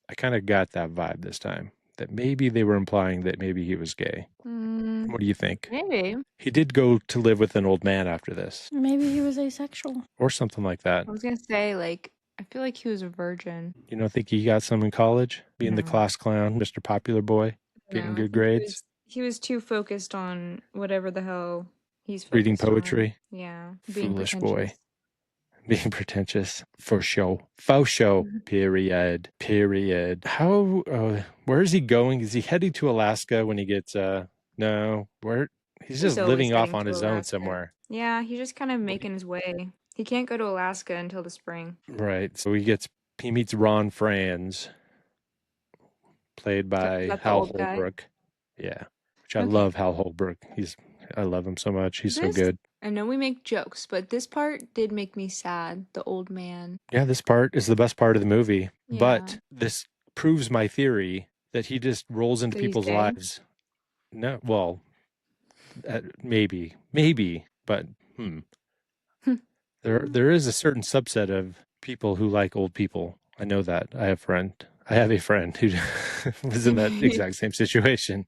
I kind of got that vibe this time that maybe they were implying that maybe he was gay. What do you think? Maybe. He did go to live with an old man after this Maybe he was asexual. or something like that. I was going to say, I feel like he was a virgin. You don't think he got some in college? Being the No. class clown, Mr. Popular Boy, getting No, I good think grades, He was too focused on whatever the hell he's focused reading on. poetry, Yeah. Being foolish boy, pretentious. being pretentious. For show. Faux show. Period. How, where is he going? Is he heading to Alaska when he gets, no, where? He's just always living off heading on to his own Alaska. somewhere. Yeah, he's just kind of making his way. He can't go to Alaska until the spring. Right. So he meets Ron Franz, played by Is that the Hal old guy? Holbrook. Yeah. Which I Okay. love Hal Holbrook. I love him so much. He's so good. I know we make jokes, but this part did make me sad. The old man. Yeah, this part is the best part of the movie. Yeah. But this proves my theory that he just rolls into That he's people's gay? lives. No, well, maybe, but there is a certain subset of people who like old people. I know that. I have a friend who was in that exact same situation.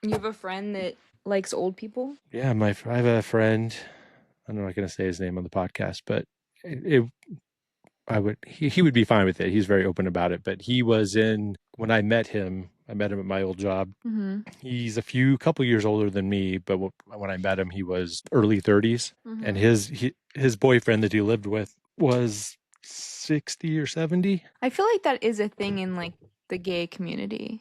You have a friend that likes old people? Yeah, I have a friend. I'm not going to say his name on the podcast, but he would be fine with it. He's very open about it. But he was when I met him at my old job. Mm-hmm. He's a couple years older than me, but when I met him, he was early 30s, Mm-hmm. and his boyfriend that he lived with was 60 or 70, I feel like that is a thing in the gay community.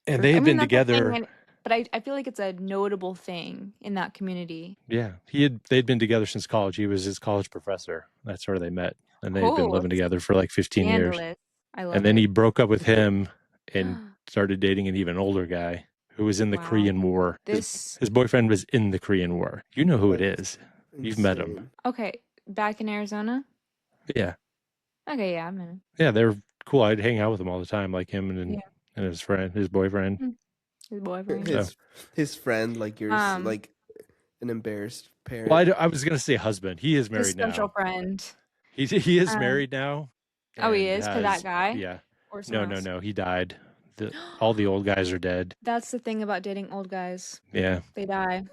and they had been that's a thing together. but I feel like it's a notable thing in that community. Yeah, they'd been together since college. He was his college professor. That's where they met, and they had been living together for like 15 years. Scandalous. I love And then it. he broke up with him and started dating an even older guy who was in the Wow. Korean War. This His boyfriend was in the Korean War. You know who it is. You've met him. Insane. okay, back in Arizona? Yeah. Okay, yeah, I'm in it. Yeah, they're cool. I'd hang out with them all the time, like him and Yeah. his boyfriend. His boyfriend. His friend, like you're like an embarrassed parent. Well, I was going to say husband. He is His married special now. friend. He is married now. Oh, he and is? To that guy? Yeah. Or No, someone else? He died. All the old guys are dead. That's the thing about dating old guys. Yeah. They die.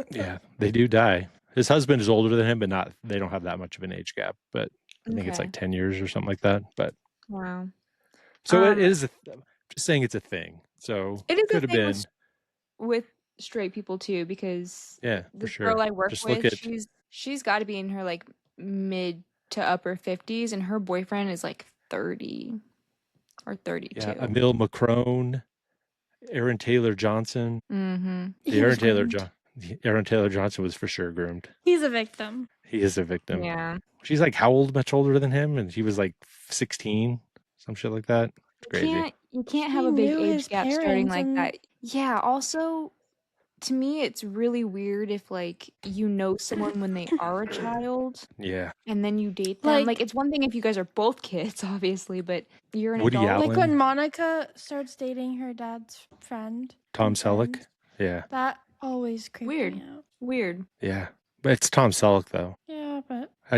Yeah, they do die. His husband is older than him, but they don't have that much of an age gap. But I think it's Okay. like 10 years or something like that. But Wow. so it is. I'm just saying it's a thing. So It is could a have thing been. with straight people too, because Yeah, for this sure. girl I work Just with, look at she's got to be in her like mid to upper 50s, and her boyfriend is like 30 or 32. Emil Macron, Aaron Taylor Johnson. Mm-hmm. The He was groomed. Aaron Taylor Johnson was for sure groomed. He's a victim. He is a victim. Yeah. She's like how old? Much older than him, and he was like 16, some shit like that. It's crazy. You can't He have a big knew age his gap starting parents like and- that. Yeah, also to me it's really weird if like you know someone when they are a child Yeah. and then you date them. Like Like- it's one thing if you guys are both kids, obviously, but you're an Woody adult. Allen. Like when Monica starts dating her dad's friend. Tom and Selleck. friends, Yeah. That always creeped Weird. me out. Weird. Yeah. But it's Tom Selleck though. Yeah, but How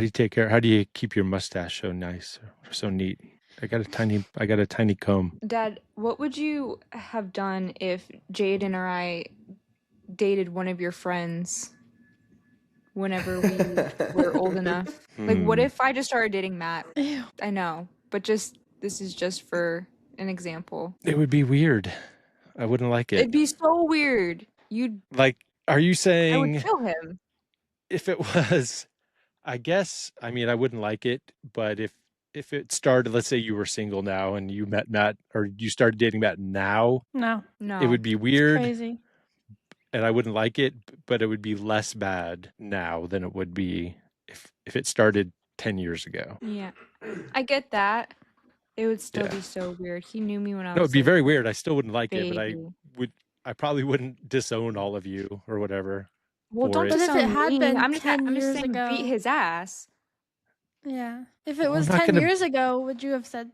do you keep your mustache so nice or so neat? I got a tiny comb. Dad, what would you have done if Jaden or I dated one of your friends whenever we were old enough? Like, what Hmm. if I just started dating Matt? ew. I know, but this is just for an example. It would be weird. I wouldn't like it. It'd be so weird. Like, are you I would saying kill him. if it was, I guess, I mean, I wouldn't like it, but if it started, let's say you were single now and you met Matt or you started dating Matt now, No. No. it would be It's weird crazy. and I wouldn't like it, but it would be less bad now than it would be if it started 10 years ago. Yeah. I get that. It would still Yeah. be so weird. He knew me when I was No, it'd be like, very weird. I still wouldn't like it, but baby. I probably wouldn't disown all of you or whatever. Well, for don't it. But if it disown had me. been I'm just 10 saying years beat ago- his ass. Yeah. If Well, it was I'm not 10 gonna- years ago, what would you have said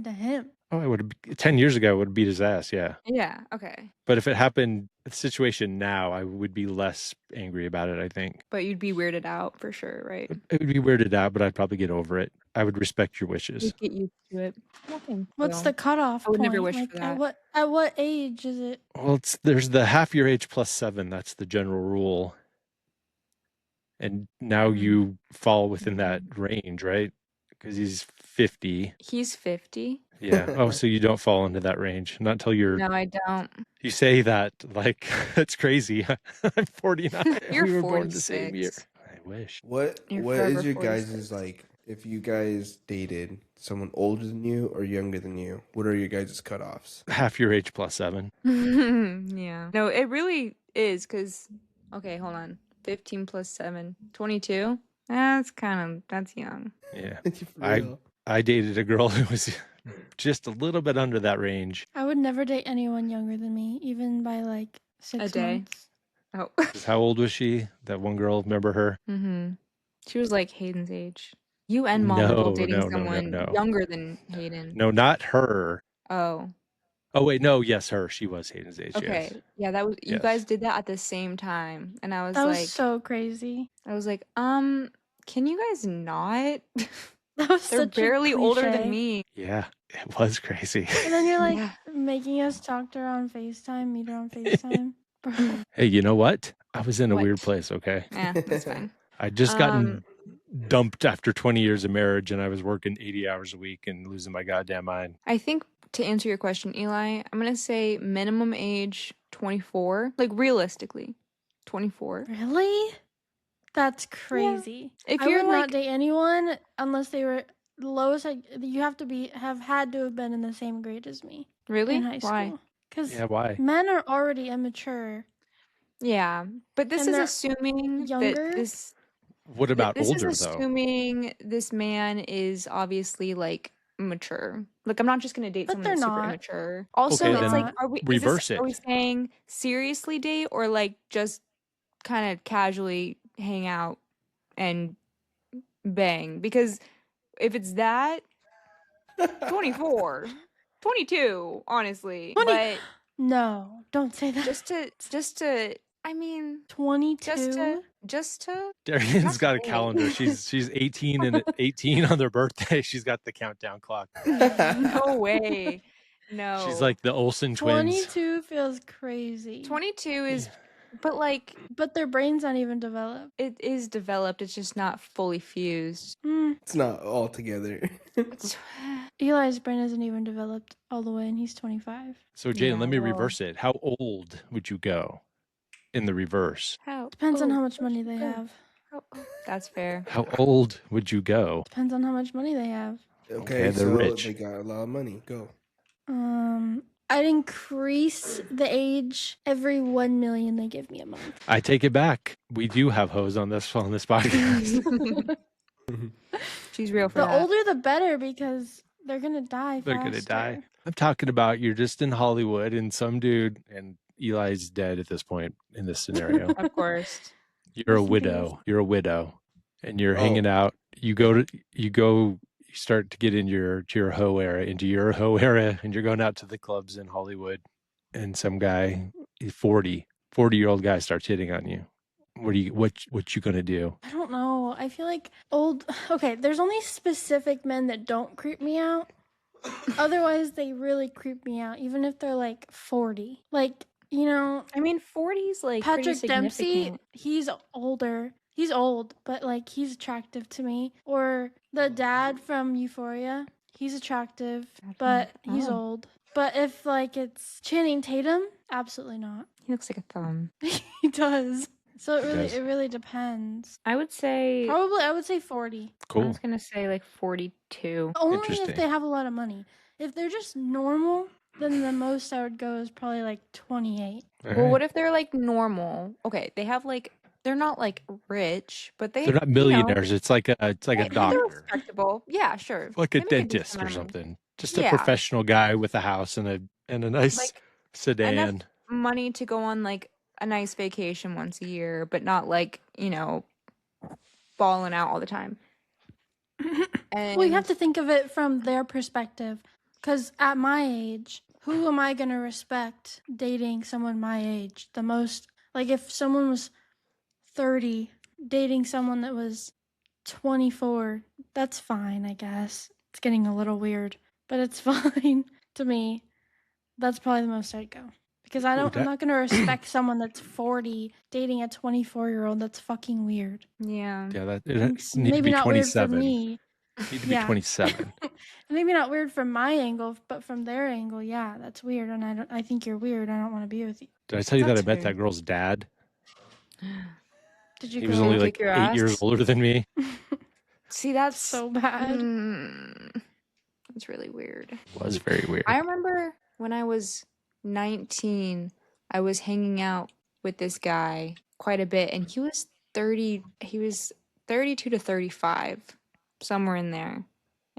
to him? Oh, I would have 10 years ago, I would have beat his ass. Yeah. Yeah, okay. But if it happened, the situation now, I would be less angry about it, I think. But you'd be weirded out for sure, right? It would be weirded out, but I'd probably get over it. I would respect your wishes. You'd get used to it. Nothing. What's the cutoff I would point? never wish like for that. At what age is it? Well, there's the half your age plus 7. That's the general rule. And now you fall within that range, right? Because he's 50. He's 50? Yeah. Oh, so you don't fall into that range. Not until you're. No, I don't. You say that like that's crazy. I'm 49. You're we were born the same 46. year. I wish. What You're is forever your 46. guys' like if you guys dated someone older than you or younger than you? What are your guys' cutoffs? Half your age plus 7. Yeah. No, it really is because, okay, hold on. 15 plus 7. 22? That's young. Yeah. For real. I dated a girl who was just a little bit under that range. I would never date anyone younger than me, even by like 6 day. months. Oh. How old was she? That one girl, remember her? Mm-hmm. She was like Hayden's age. You and Mom were both dating No, someone no. younger than Hayden. No, not her. Oh. Oh, wait, no, yes, her. She was Hayden's age, Okay. yes. Yeah, that was you Yes. guys did that at the same time. And I was That like was so crazy. can you guys not? That was They're such a barely older cliche. than me. Yeah, it was crazy. And then you're like Yeah. making us talk to her on FaceTime, meet her on FaceTime. Bro. Hey, you know what? I was in a What? weird place, okay? Yeah, that's fine. I'd just gotten dumped after 20 years of marriage and I was working 80 hours a week and losing my goddamn mind. I think to answer your question, Eli, I'm gonna say minimum age 24. Like realistically, 24. Really? That's crazy. If I you're would not like, date anyone unless they were the lowest. You have to have had to have been in the same grade as me really? in high Why? school. Because Yeah, why? men are already immature. Yeah, but this And is they're assuming younger? that this. What about this older, is though? assuming this man is obviously like mature. Like I'm not just gonna date But someone they're that's super not. immature. Also, Okay, it's then like, are we reverse Are we it. saying seriously date or like just kind of casually hang out and bang? Because if it's that, 24, 22, honestly, 20 but No, don't say that. just to, I mean, 22. just to. Darian's That's got a old. calendar. She's 18 and 18 on their birthday. She's got the countdown clock. No way. No. She's like the Olsen twins. 22 feels crazy. 22 is, but like But their brain's not even developed. it is developed. It's just not fully fused. It's not all together. It's- Eli's brain isn't even developed all the way, and he's 25. So, Jaden, Yeah, let me well- reverse it. How old would you go? in the reverse. How? Depends on oh, how much money they go. have. That's fair. How old would you go? Depends on how much money they have. Okay, they're so rich. they got a lot of money. Go. I'd increase the age every 1 million they give me a month. I take it back. We do have hoes on this podcast. She's real for The that. older the better because they're gonna die They're faster. gonna die. I'm talking about you're just in Hollywood and some dude, and Eli's dead at this point in this scenario. Of course. You're a Rest in widow. You're a widow, and you're Oh. hanging out. You start to get into your hoe era, and you're going out to the clubs in Hollywood, and some guy, 40-year-old guy, starts hitting on you. What you gonna do? I don't know. I feel like old. Okay, there's only specific men that don't creep me out. Otherwise, they really creep me out, even if they're like 40. Like, you know, I mean, 40's like pretty Patrick Dempsey, significant. he's older. He's old, but like he's attractive to me. Or the dad from Euphoria, he's attractive, but he's Oh. old. But if like it's Channing Tatum, absolutely not. He looks like a thumb. He does. So He does. it really depends. I would say. Probably I would say 40. I Cool. was gonna say like 42. Only Interesting. if they have a lot of money. If they're just normal, then the most I would go is probably like 28. All Well, right. what if they're like normal? Okay, they have like they're not like rich, but They're not you know, millionaires. It's like a they're doctor, respectable. Yeah, sure. like a They make a decent dentist or amount of money. something. Just a Yeah. professional guy with a house and a nice Like sedan. enough money to go on like a nice vacation once a year, but not like, you know, balling out all the time. And Well, you have to think of it from their perspective. Because at my age, who am I going to respect dating someone my age the most? Like, if someone was 30, dating someone that was 24, that's fine, I guess. It's getting a little weird, but it's fine to me. That's probably the most I'd go. Because I'm not going to respect someone that's 40 dating a 24-year-old. That's fucking weird. yeah. Yeah, that it It's need to maybe be not weird for 27. me. Need to be Yeah. 27. Maybe not weird from my angle, but from their angle, yeah, that's weird. And I think you're weird. I don't want to be with you. Did I tell you that I That's met fair. that girl's dad? Did you He go was only Kick like your 8 years ass? older than me. See, that's so bad? That's really weird. Was very weird. I remember when I was 19, I was hanging out with this guy quite a bit, and he was 30. He was 32 to 35, somewhere in there,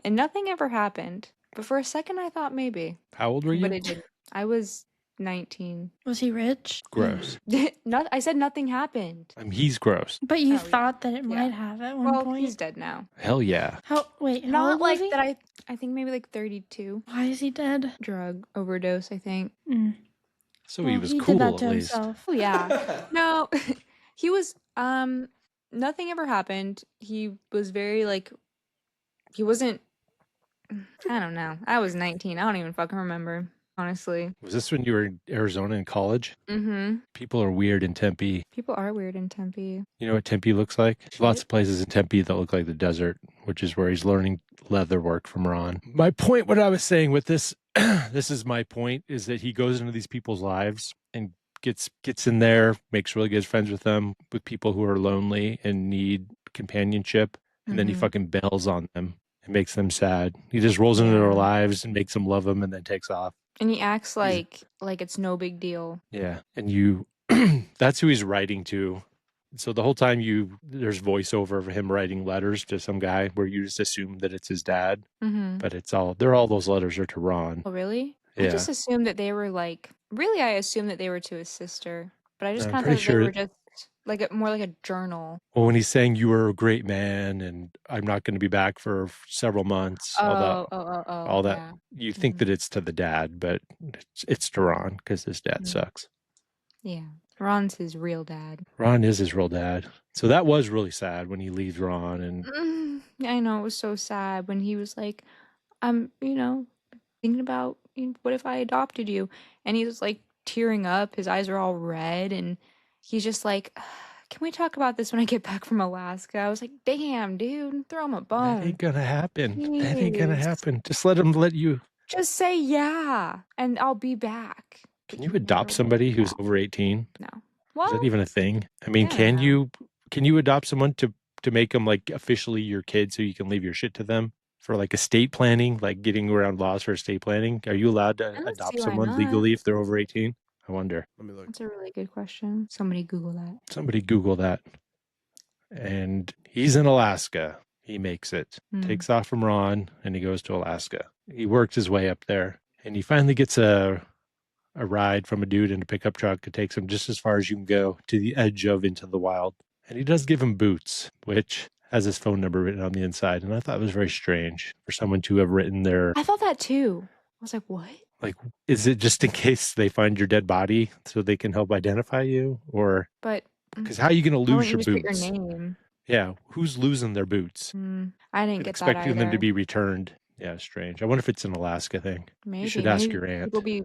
and nothing ever happened. But for a second, I thought maybe, How old were you? but it didn't. I was 19. Was he rich? Gross. Not. I said nothing happened. He's gross. But you Oh, yeah. thought that it Yeah. might have at one Well, point. he's dead now. Hell yeah. Wait, how Not old like was he? that. I think maybe like 32. Why is he dead? Drug overdose, I think. Mm. So Well, he was he cool did that at to least. himself. Oh yeah. No, he was nothing ever happened. He was very like he wasn't I don't know. I was 19. I don't even fucking remember, honestly. Was this when you were in Arizona in college? Mm-hmm. People are weird in Tempe. People are weird in Tempe. You know what Tempe looks like? There's lots of places in Tempe that look like the desert, which is where he's learning leather work from Ron. My point, what I was saying with this, this is my point, is that he goes into these people's lives and gets in there, makes really good friends with them, with people who are lonely and need companionship, and then he Mhm. fucking bails on them and makes them sad. He just rolls into their Yeah. lives and makes them love him and then takes off. And he acts like it's no big deal. Yeah. And you, that's who he's writing to. So the whole time there's voiceover of him writing letters to some guy where you just assume that it's his dad, Mm-hmm. but all those letters are to Ron. Oh, really? I Yeah. just assumed that they were like really. I assumed that they were to his sister, but I just I'm kind of pretty thought they were sure- just like more like a journal. Well, when he's saying you were a great man and I'm not going to be back for several months, all that, Yeah. you think Mhm. that it's to the dad, but it's to Ron because his dad Mhm. sucks. Yeah. Ron's his real dad. Ron is his real dad. So that was really sad when he leaves Ron and I know, it was so sad when he was like, I'm, thinking about what if I adopted you? And he was like tearing up, his eyes are all red, and he's just like, can we talk about this when I get back from Alaska? I was like, damn, dude, throw him a that bone. ain't gonna happen. That ain't gonna Jeez. happen. Just let him let you. Just say yeah, and I'll be back. Can But you he adopt never somebody went who's back. over 18? No. Is that even a thing? I mean, I don't know. can you adopt someone to make them like officially your kid so you can leave your shit to them for like estate planning, like getting around laws for estate planning? Are you allowed to I don't see adopt why someone not. legally if they're over 18? I wonder. Let me look. That's a really good question. Somebody Google that. Somebody Google that. And he's in Alaska. He makes it. Takes off from Ron and he goes to Alaska. He works his way up there and he finally gets a ride from a dude in a pickup truck. It takes him just as far as you can go to the edge of into the wild. And he does give him boots, which has his phone number written on the inside. And I thought it was very strange for someone to have written their, I thought that too. I was like, what? like, is it just in case they find your dead body so they can help identify you? Or, But because how are you going to why lose wouldn't you your just put boots? your name? Yeah, who's losing their boots? I didn't get that Expecting either. them to be returned. Yeah, strange. I wonder if it's an Alaska thing. Maybe. You should ask Maybe your aunt. people be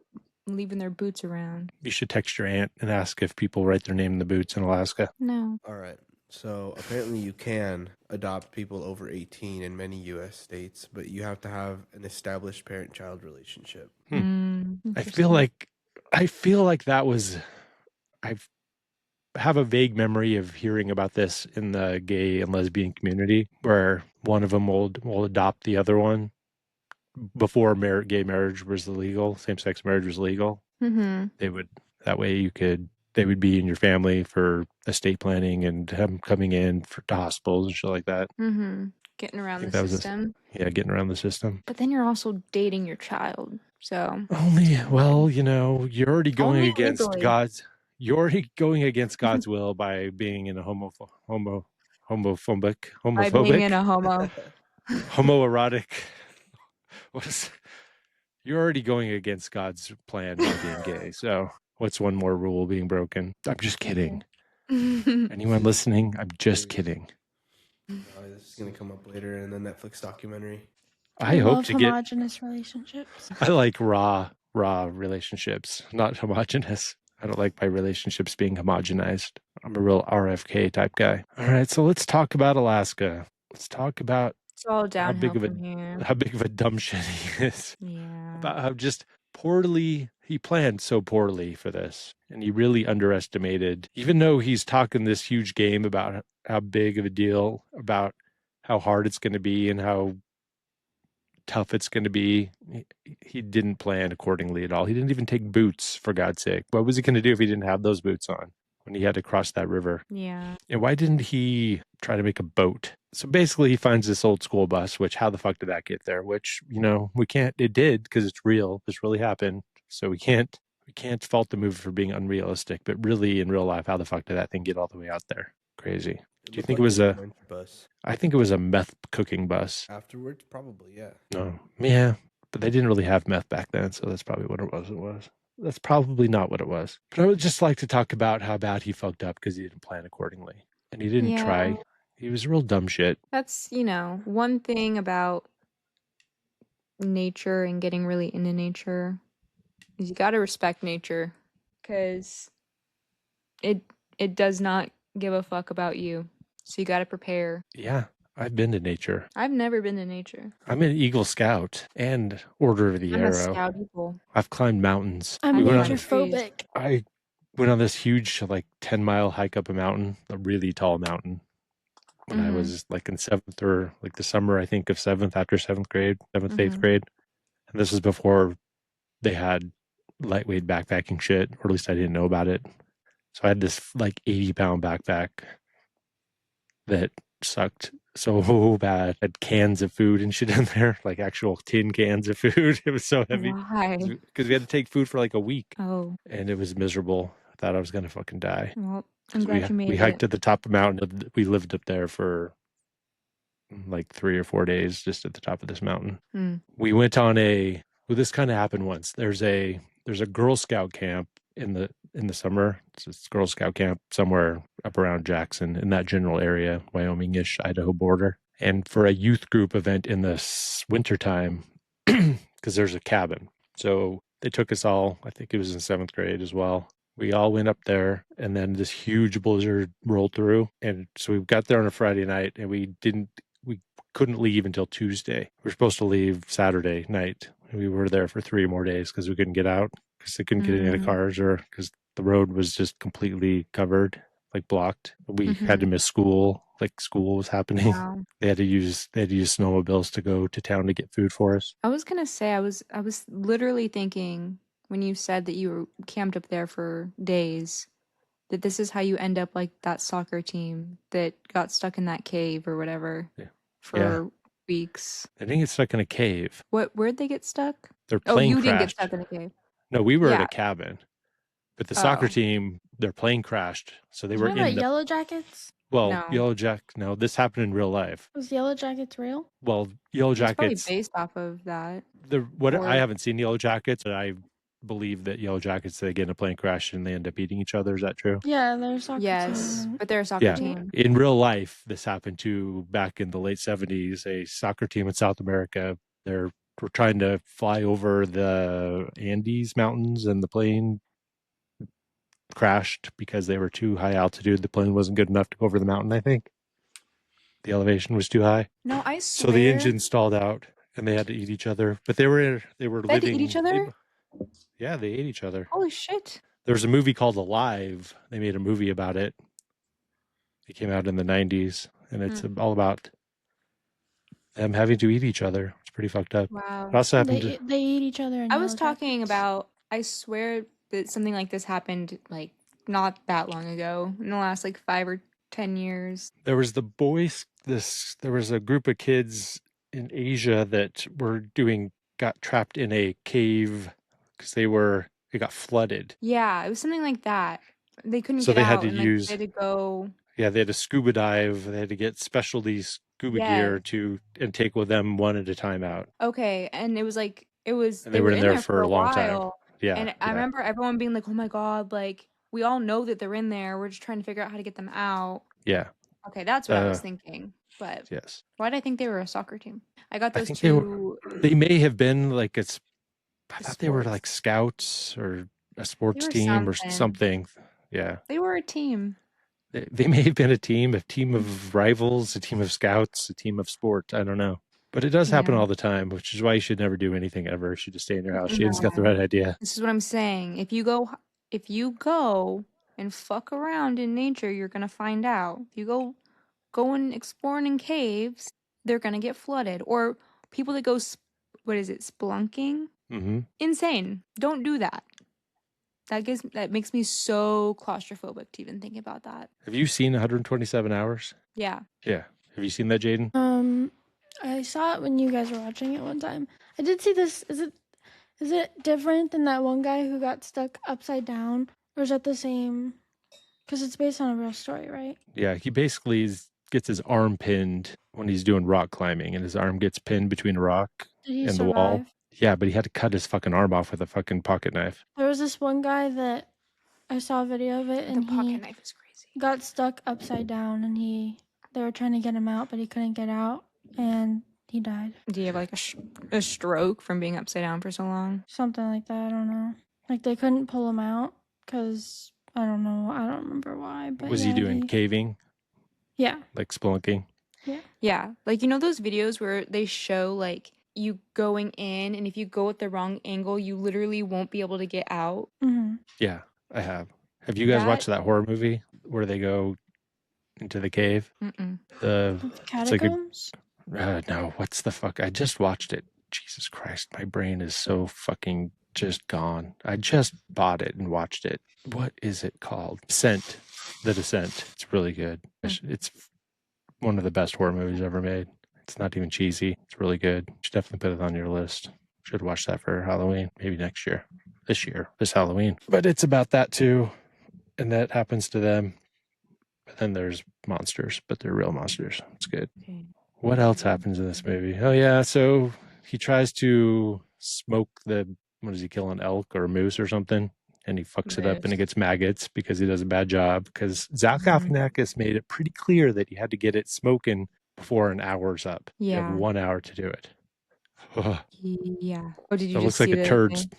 leaving their boots around. You should text your aunt and ask if people write their name in the boots in Alaska. No. All right. So apparently you can adopt people over 18 in many U.S. states, but you have to have an established parent-child relationship. I feel like that was, I have a vague memory of hearing about this in the gay and lesbian community where one of them will adopt the other one before gay marriage was illegal, same-sex marriage was legal. They would, that way they would be in your family for estate planning and them coming in to hospitals and shit like that. Getting around think the that was system. Getting around the system. But then you're also dating your child. So Well, you're already going Only against legally. you're already going against God's will by being in a homophobic, by being in a homo. homoerotic. You're already going against God's plan by being gay. So what's one more rule being broken? I'm just kidding. Anyone listening? I'm just kidding. This is going to come up later in the Netflix documentary. I hope love to get homogenous relationships. I like raw relationships, not homogenous. I don't like my relationships being homogenized. I'm a real RFK type guy. All right, so let's talk about Alaska. Let's talk about It's all downhill big of a- from here. how big of a dumb shit he is. Yeah. About how just poorly he planned so poorly for this. And he really underestimated, even though he's talking this huge game about how big of a deal, about how hard it's going to be and how tough it's going to be. He didn't plan accordingly at all. He didn't even take boots, for God's sake. What was he going to do if he didn't have those boots on when he had to cross that river? Yeah. And why didn't he try to make a boat? So basically he finds this old school bus, which how the fuck did that get there? Which, it did because it's real. This really happened. So we can't fault the movie for being unrealistic, but really in real life, how the fuck did that thing get all the way out there? Crazy. Do you think it was a bus? I think it was a meth cooking bus. Afterwards, probably, yeah. No. Yeah. But they didn't really have meth back then, so that's probably what it was. That's probably not what it was. But I would just like to talk about how bad he fucked up because he didn't plan accordingly. And he didn't try. He was real dumb shit. That's, one thing about nature and getting really into nature is you got to respect nature because it does not give a fuck about you. So you got to prepare. Yeah. I've been to nature. I've never been to nature. I'm an Eagle Scout and Order of the I'm Arrow. a Scout Eagle. I've climbed mountains. I'm We went on- naturophobic. I went on this huge, 10-mile hike up a mountain, a really tall mountain, when I was in seventh or the summer, I think, of seventh, after seventh grade, eighth grade. And this was before they had lightweight backpacking shit, or at least I didn't know about it. So I had this 80-pound backpack that sucked so bad. Had cans of food and shit in there, actual tin cans of food. It was so heavy. Why? Because we had to take food for a week. Oh, And it was miserable. I thought I was going to fucking die. well, I'm glad you made we it. hiked to the top of the mountain. We lived up there for 3 or 4 days, just at the top of this mountain. We went on this kind of happened once. There's a Girl Scout camp in the summer. It's Girl Scout camp somewhere up around Jackson, in that general area, Wyoming-ish, Idaho border. And for a youth group event in the wintertime, because there's a cabin. So they took us all, I think it was in 7th grade as well. We all went up there, and then this huge blizzard rolled through. And so we got there on a Friday night, and we couldn't leave until Tuesday. We were supposed to leave Saturday night. We were there for 3 more days because we couldn't get out, because they couldn't get any of the cars, or because The road was just completely covered, like blocked. We had to miss school, like school was happening. Wow. They had to use snowmobiles to go to town to get food for us. I was gonna say I was literally thinking when you said that you were camped up there for days that this is how you end up like that soccer team that got stuck in that cave or whatever Yeah. for weeks. They didn't get stuck in a cave. Where'd they get stuck? Their Oh, plane you didn't get crashed. stuck in a cave. No, we were in Yeah. a cabin. But the soccer Oh. team, their plane crashed. So they You were talking in about the Yellow Jackets? well, No. Yellow Jack. No, this happened in real life. Was Yellow Jackets real? Well, Yellow It's probably Jackets. based off of that. I Or- haven't seen Yellow Jackets, but I believe that Yellow Jackets, they get in a plane crash and they end up eating each other. Is that true? Yeah, they're a soccer Yes, team. but they're a soccer Yeah. team. In real life, this happened to back in the late 70s. A soccer team in South America, were trying to fly over the Andes Mountains, and the plane crashed because they were too high altitude. The plane wasn't good enough to go over the mountain, I think. The elevation was too high. No, I So swear. the engine stalled out and they had to eat each other. But they were They had to living. eat each other? Yeah, they ate each other. Holy shit. There was a movie called Alive. They made a movie about it. It came out in the 90s, and it's all about them having to eat each other. It's pretty fucked up. Wow. It also happened They eat each other. In I was Yellow talking Jackets. about, I swear that something like this happened like not that long ago, in the last like 5 or 10 years. there was the boys, there was a group of kids in Asia that got trapped in a cave because it got flooded. Yeah, it was something like that. They couldn't So get they had out to and like, use- they had to go. Yeah, they had to scuba dive. They had to get specialty scuba gear and take with them one at a time out. Okay, and it was And they they were were in there for a a long time. while. Yeah. And I remember everyone being like, "Oh my God, like we all know that they're in there. We're just trying to figure out how to get them out." Yeah. Okay, that's what I was thinking. But Yes. why did I think they were a soccer team? I got I those think two. they may have been like I thought they were sports. like scouts or a sports were team or something. something. Yeah. They were a team. They may have been a team of rivals, a team of scouts, a team of sport. I don't know. But it does happen Yeah. all the time, which is why you should never do anything ever. You should just stay in your house. Shaden's got the right idea. This is what I'm saying. If you go and fuck around in nature, you're gonna find out. If you go and exploring in caves, they're gonna get flooded. Or people that go, spelunking? Mm-hmm. Insane. Don't do that. That makes me so claustrophobic to even think about that. Have you seen 127 Hours? Yeah. Yeah. Have you seen that, Jaden? I saw it when you guys were watching it one time. I did see this. Is it different than that one guy who got stuck upside down, or is that the same? Because it's based on a real story, right? Yeah, he basically gets his arm pinned when he's doing rock climbing, and his arm gets pinned between a rock Did he and survive? the wall. Yeah, but he had to cut his fucking arm off with a fucking pocket knife. There was this one guy that I saw a video of it, and The pocket he knife is crazy. got stuck upside down, and they were trying to get him out, but he couldn't get out, and he died. Do you have like a stroke from being upside down for so long? Something like that. I don't know. Like they couldn't pull him out because I don't know. I don't remember why. But Was yeah, he doing caving, Yeah. like spelunking? Yeah. Like, you know those videos where they show like you going in, and if you go at the wrong angle, you literally won't be able to get out? Mm-hmm. Yeah, I have. Have you guys watched that horror movie where they go into the cave? Mm-mm. Catacombs. No, what's the fuck? I just watched it. Jesus Christ, my brain is so fucking just gone. I just bought it and watched it. What is it called? The Descent. It's really good. It's one of the best horror movies ever made. It's not even cheesy. It's really good. You should definitely put it on your list. Should watch that for Halloween, maybe next year. This Halloween. But it's about that too. And that happens to them. But then there's monsters, but they're real monsters. It's good. Okay. What else happens in this movie? Oh yeah, so he tries to smoke what does he kill, an elk or a moose or something? And he fucks it up and it gets maggots because he does a bad job. Because Zach Galifianakis made it pretty clear that you had to get it smoking before an hour's up. You Yeah. have 1 hour to do it. Ugh. Yeah. Oh, did you It looks just like see a the turd. thing?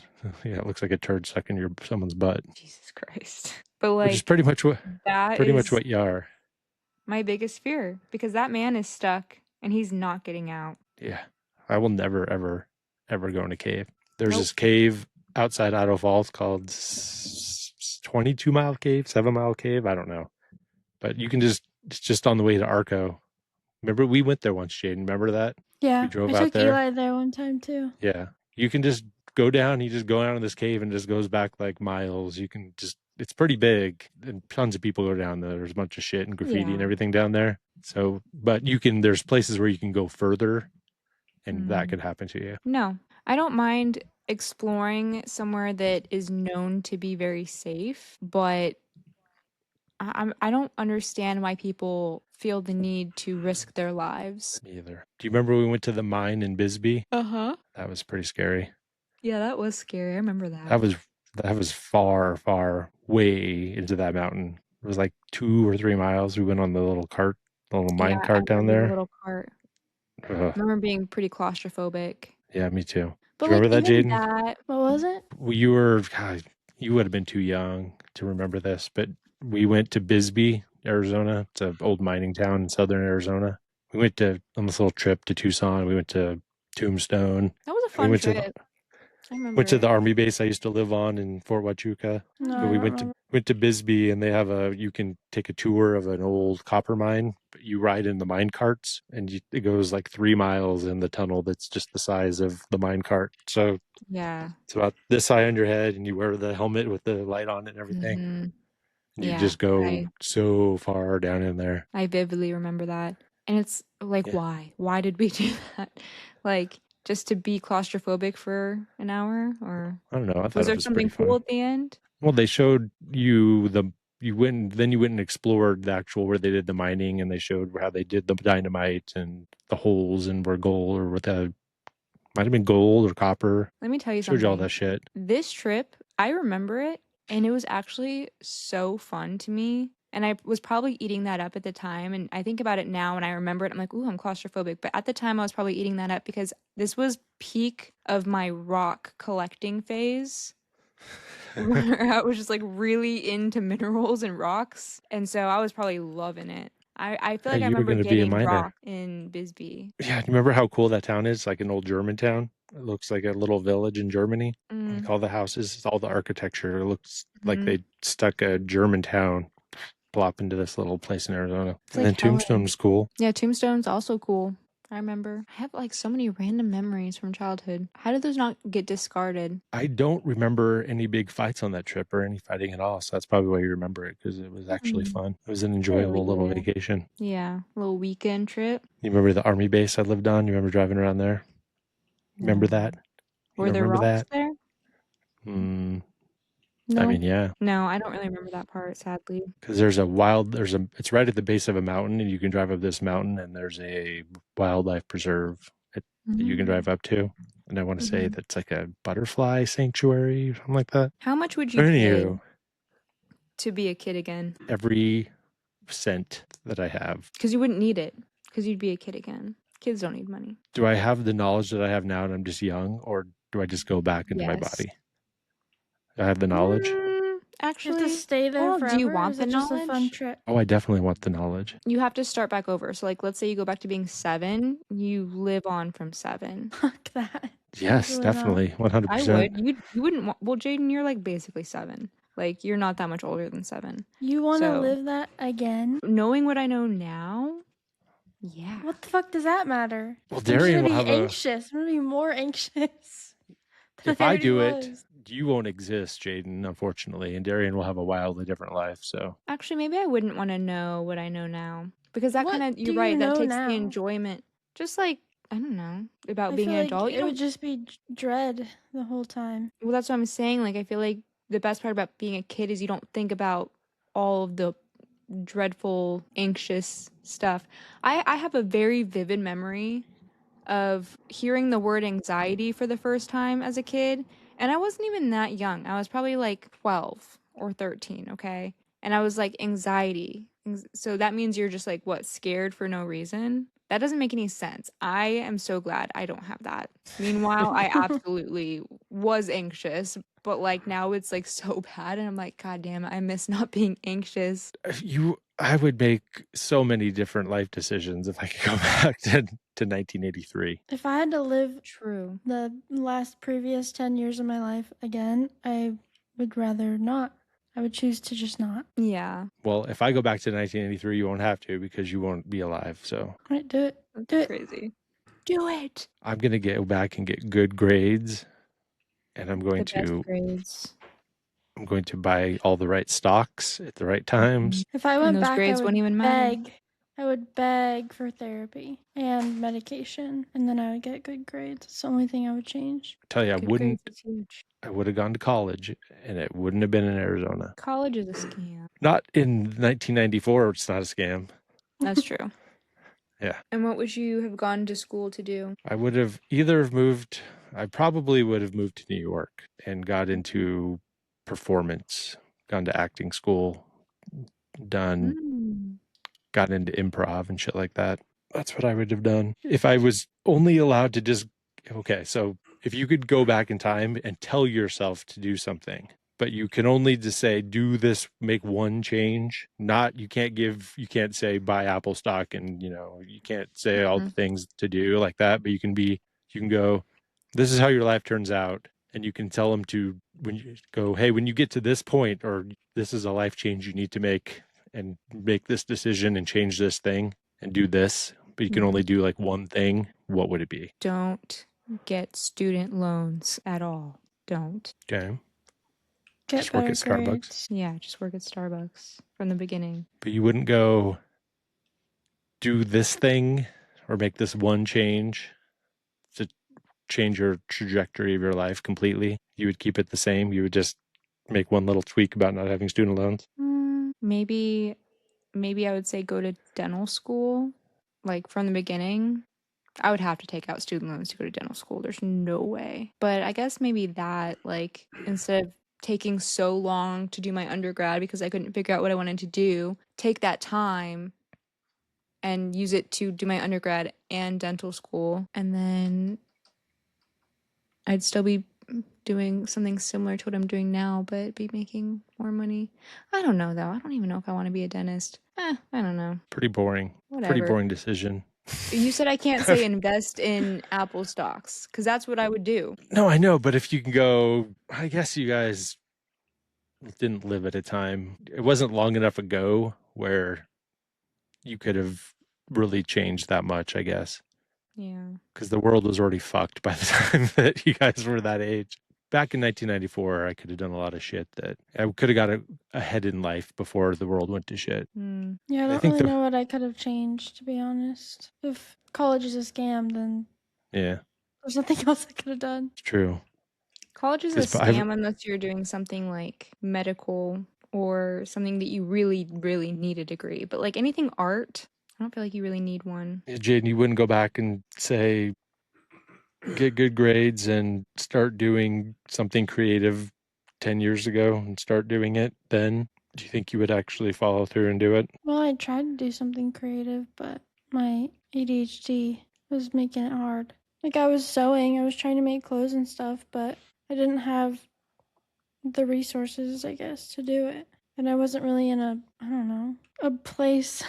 Yeah, it looks like a turd stuck in someone's butt. Jesus Christ. But like, Which is pretty much that much is what you are. my biggest fear, because that man is stuck and he's not getting out. Yeah. I will never, ever, ever go in a cave. There's Nope. this cave outside Idaho Falls called 22-mile cave, 7-mile cave. I don't know. But you can it's just on the way to Arco. Remember, we went there once, Jaden. Remember that? Yeah, We drove I out took there. Eli there one time too. Yeah. You can just go down. You just go down in this cave and just goes back like miles. You can just, it's pretty big and tons of people go down there. There's a bunch of shit and graffiti and Yeah. everything down there. So, but there's places where you can go further and that could happen to you. No, I don't mind exploring somewhere that is known to be very safe, but I don't understand why people feel the need to risk their lives. Me either. Do you remember we went to the mine in Bisbee? Uh-huh. That was pretty scary. Yeah, that was scary. I remember that. That was far, far way into that mountain. It was like 2 or 3 miles. We went on the little cart, the little mine I cart down remember the there. little cart. I Ugh. remember being pretty claustrophobic. Yeah, me too. But Do you remember that, even Jaden? that, What was it? You would have been too young to remember this, but we went to Bisbee, Arizona. It's an old mining town in southern Arizona. We went on this little trip to Tucson. We went to Tombstone. that was a We fun went trip. I remember went to it. the army base I used to live on in Fort Huachuca. No, But I we don't went remember. to Bisbee, and they have you can take a tour of an old copper mine. But you ride in the mine carts, and it goes like 3 miles in the tunnel that's just the size of the mine cart. So Yeah. it's about this high on your head, and you wear the helmet with the light on it and everything. Mhm. And you Yeah, just go so far down in there. I vividly remember that. And it's like, Yeah. why? Why did we do that? Like, just to be claustrophobic for an hour? Or I don't know. I thought was it there was something pretty fun. cool at the end? Well, they showed you you went and explored the actual where they did the mining, and they showed how they did the dynamite and the holes and where gold or might have been gold or copper. Let me tell you Showed you all something. that shit. This trip, I remember it, and it was actually so fun to me. And I was probably eating that up at the time. And I think about it now and I remember it. I'm like, ooh, I'm claustrophobic. But at the time, I was probably eating that up because this was peak of my rock collecting phase. Where I was just like really into minerals and rocks. And so I was probably loving it. I feel like I You were remember going to be a getting miner. rock in Bisbee. Yeah, do you remember how cool that town is? Like an old German town. It looks like a little village in Germany. Like all the houses, all the architecture. It looks like they stuck a German town plop into this little place in Arizona. It's And like then Tombstone's cool. Yeah, Tombstone's also cool. I remember. I have like so many random memories from childhood. How did those not get discarded? I don't remember any big fights on that trip or any fighting at all. So that's probably why you remember it, because it was actually fun. It was an enjoyable little vacation. Yeah, little weekend trip. You remember the army base I lived on? You remember driving around there? Remember that? Were there rocks there? No. I mean, yeah. No, I don't really remember that part, sadly. Because it's right at the base of a mountain, and you can drive up this mountain, and there's a wildlife preserve that you can drive up to. And I want to say that's like a butterfly sanctuary, something like that. How much would you pay to be a kid again? Every cent that I have. Because you wouldn't need it, because you'd be a kid again. Kids don't need money. Do I have the knowledge that I have now and I'm just young, or do I just go back into my body? I have the knowledge. Actually, you have to stay there forever. Do you want is the it just a fun knowledge? trip? Oh, I definitely want the knowledge. You have to start back over. So, like, let's say you go back to being 7, you live on from 7. Fuck that. Yes, Really definitely, 100%. I would. You wouldn't want. Well, Jaden, you're like basically 7. Like, you're not that much older than 7. You want to live that again? Knowing what I know now, yeah. What the fuck does that matter? Well, Darian will have anxious. I'm gonna be more anxious. If I do it, you won't exist, Jaden, unfortunately, and Darian will have a wildly different life. So actually, maybe I wouldn't want to know what I know now, because that kind of, you're do right, you that know takes now? the enjoyment. Just like, I don't know, about I being feel an like adult. it would just be dread the whole time. Well, that's what I'm saying. Like, I feel like the best part about being a kid is you don't think about all of the dreadful, anxious stuff. I have a very vivid memory of hearing the word anxiety for the first time as a kid. And I wasn't even that young. I was probably like 12 or 13, okay? And I was like, anxiety. So that means you're just like, what, scared for no reason? That doesn't make any sense. I am so glad I don't have that. Meanwhile, I absolutely was anxious, but like now it's like so bad, and I'm like, God damn it, I miss not being anxious. I would make so many different life decisions if I could go back to 1983. If I had to live True. the previous 10 years of my life again, I would rather not. I would choose to just not. Yeah. Well, if I go back to 1983, you won't have to because you won't be alive. So Right, do it. That's Do it. crazy. Do it. I'm going to go back and get good grades, and I'm going The best to grades. buy all the right stocks at the right times. If I And went those back, I grades would won't even matter. beg. I would beg for therapy and medication, and then I would get good grades. It's the only thing I would change. I tell you, Good grades is huge. I would have gone to college, and it wouldn't have been in Arizona. College is a scam. Not in 1994. It's not a scam. That's true. Yeah. And what would you have gone to school to do? I would have either moved. I probably would have moved to New York and got into performance, gone to acting school, got into improv and shit like that. That's what I would have done if I was only allowed to just. Okay, so if you could go back in time and tell yourself to do something, but you can only just say, do this, make one change. You can't say buy Apple stock and, you can't say all the things to do like that, but you can go, this is how your life turns out. And you can tell them when you go, hey, when you get to this point, or this is a life change you need to make and make this decision and change this thing and do this, but you can only do like one thing. What would it be? Don't get student loans at all. Don't. Okay. Get Just work better at Starbucks. grades. Yeah, just work at Starbucks from the beginning. But you wouldn't go do this thing or make this one change to change your trajectory of your life completely. You would keep it the same. You would just make one little tweak about not having student loans. Maybe I would say go to dental school, like from the beginning. I would have to take out student loans to go to dental school. There's no way. But I guess maybe that, like, instead of taking so long to do my undergrad because I couldn't figure out what I wanted to do, take that time and use it to do my undergrad and dental school. And then I'd still be doing something similar to what I'm doing now, but be making more money. I don't know, though. I don't even know if I want to be a dentist. I don't know. Pretty boring. Whatever. Pretty boring decision. You said I can't say invest in Apple stocks because that's what I would do. No, I know. But if you can go, I guess you guys didn't live at a time. It wasn't long enough ago where you could have really changed that much, I guess. Yeah. Because the world was already fucked by the time that you guys were that age. Back in 1994, I could have done a lot of shit that I could have got ahead in life before the world went to shit. Yeah, I don't really know what I could have changed, to be honest. If college is a scam, then yeah, there's nothing else I could have done. It's true. College is a scam unless you're doing something like medical or something that you really, really need a degree. But like anything art, I don't feel like you really need one. Yeah, Jaden, you wouldn't go back and say, get good grades and start doing something creative 10 years ago and start doing it then? Do you think you would actually follow through and do it? Well, I tried to do something creative, but my ADHD was making it hard. Like, I was sewing, I was trying to make clothes and stuff, but I didn't have the resources, I guess, to do it. And I wasn't really in a place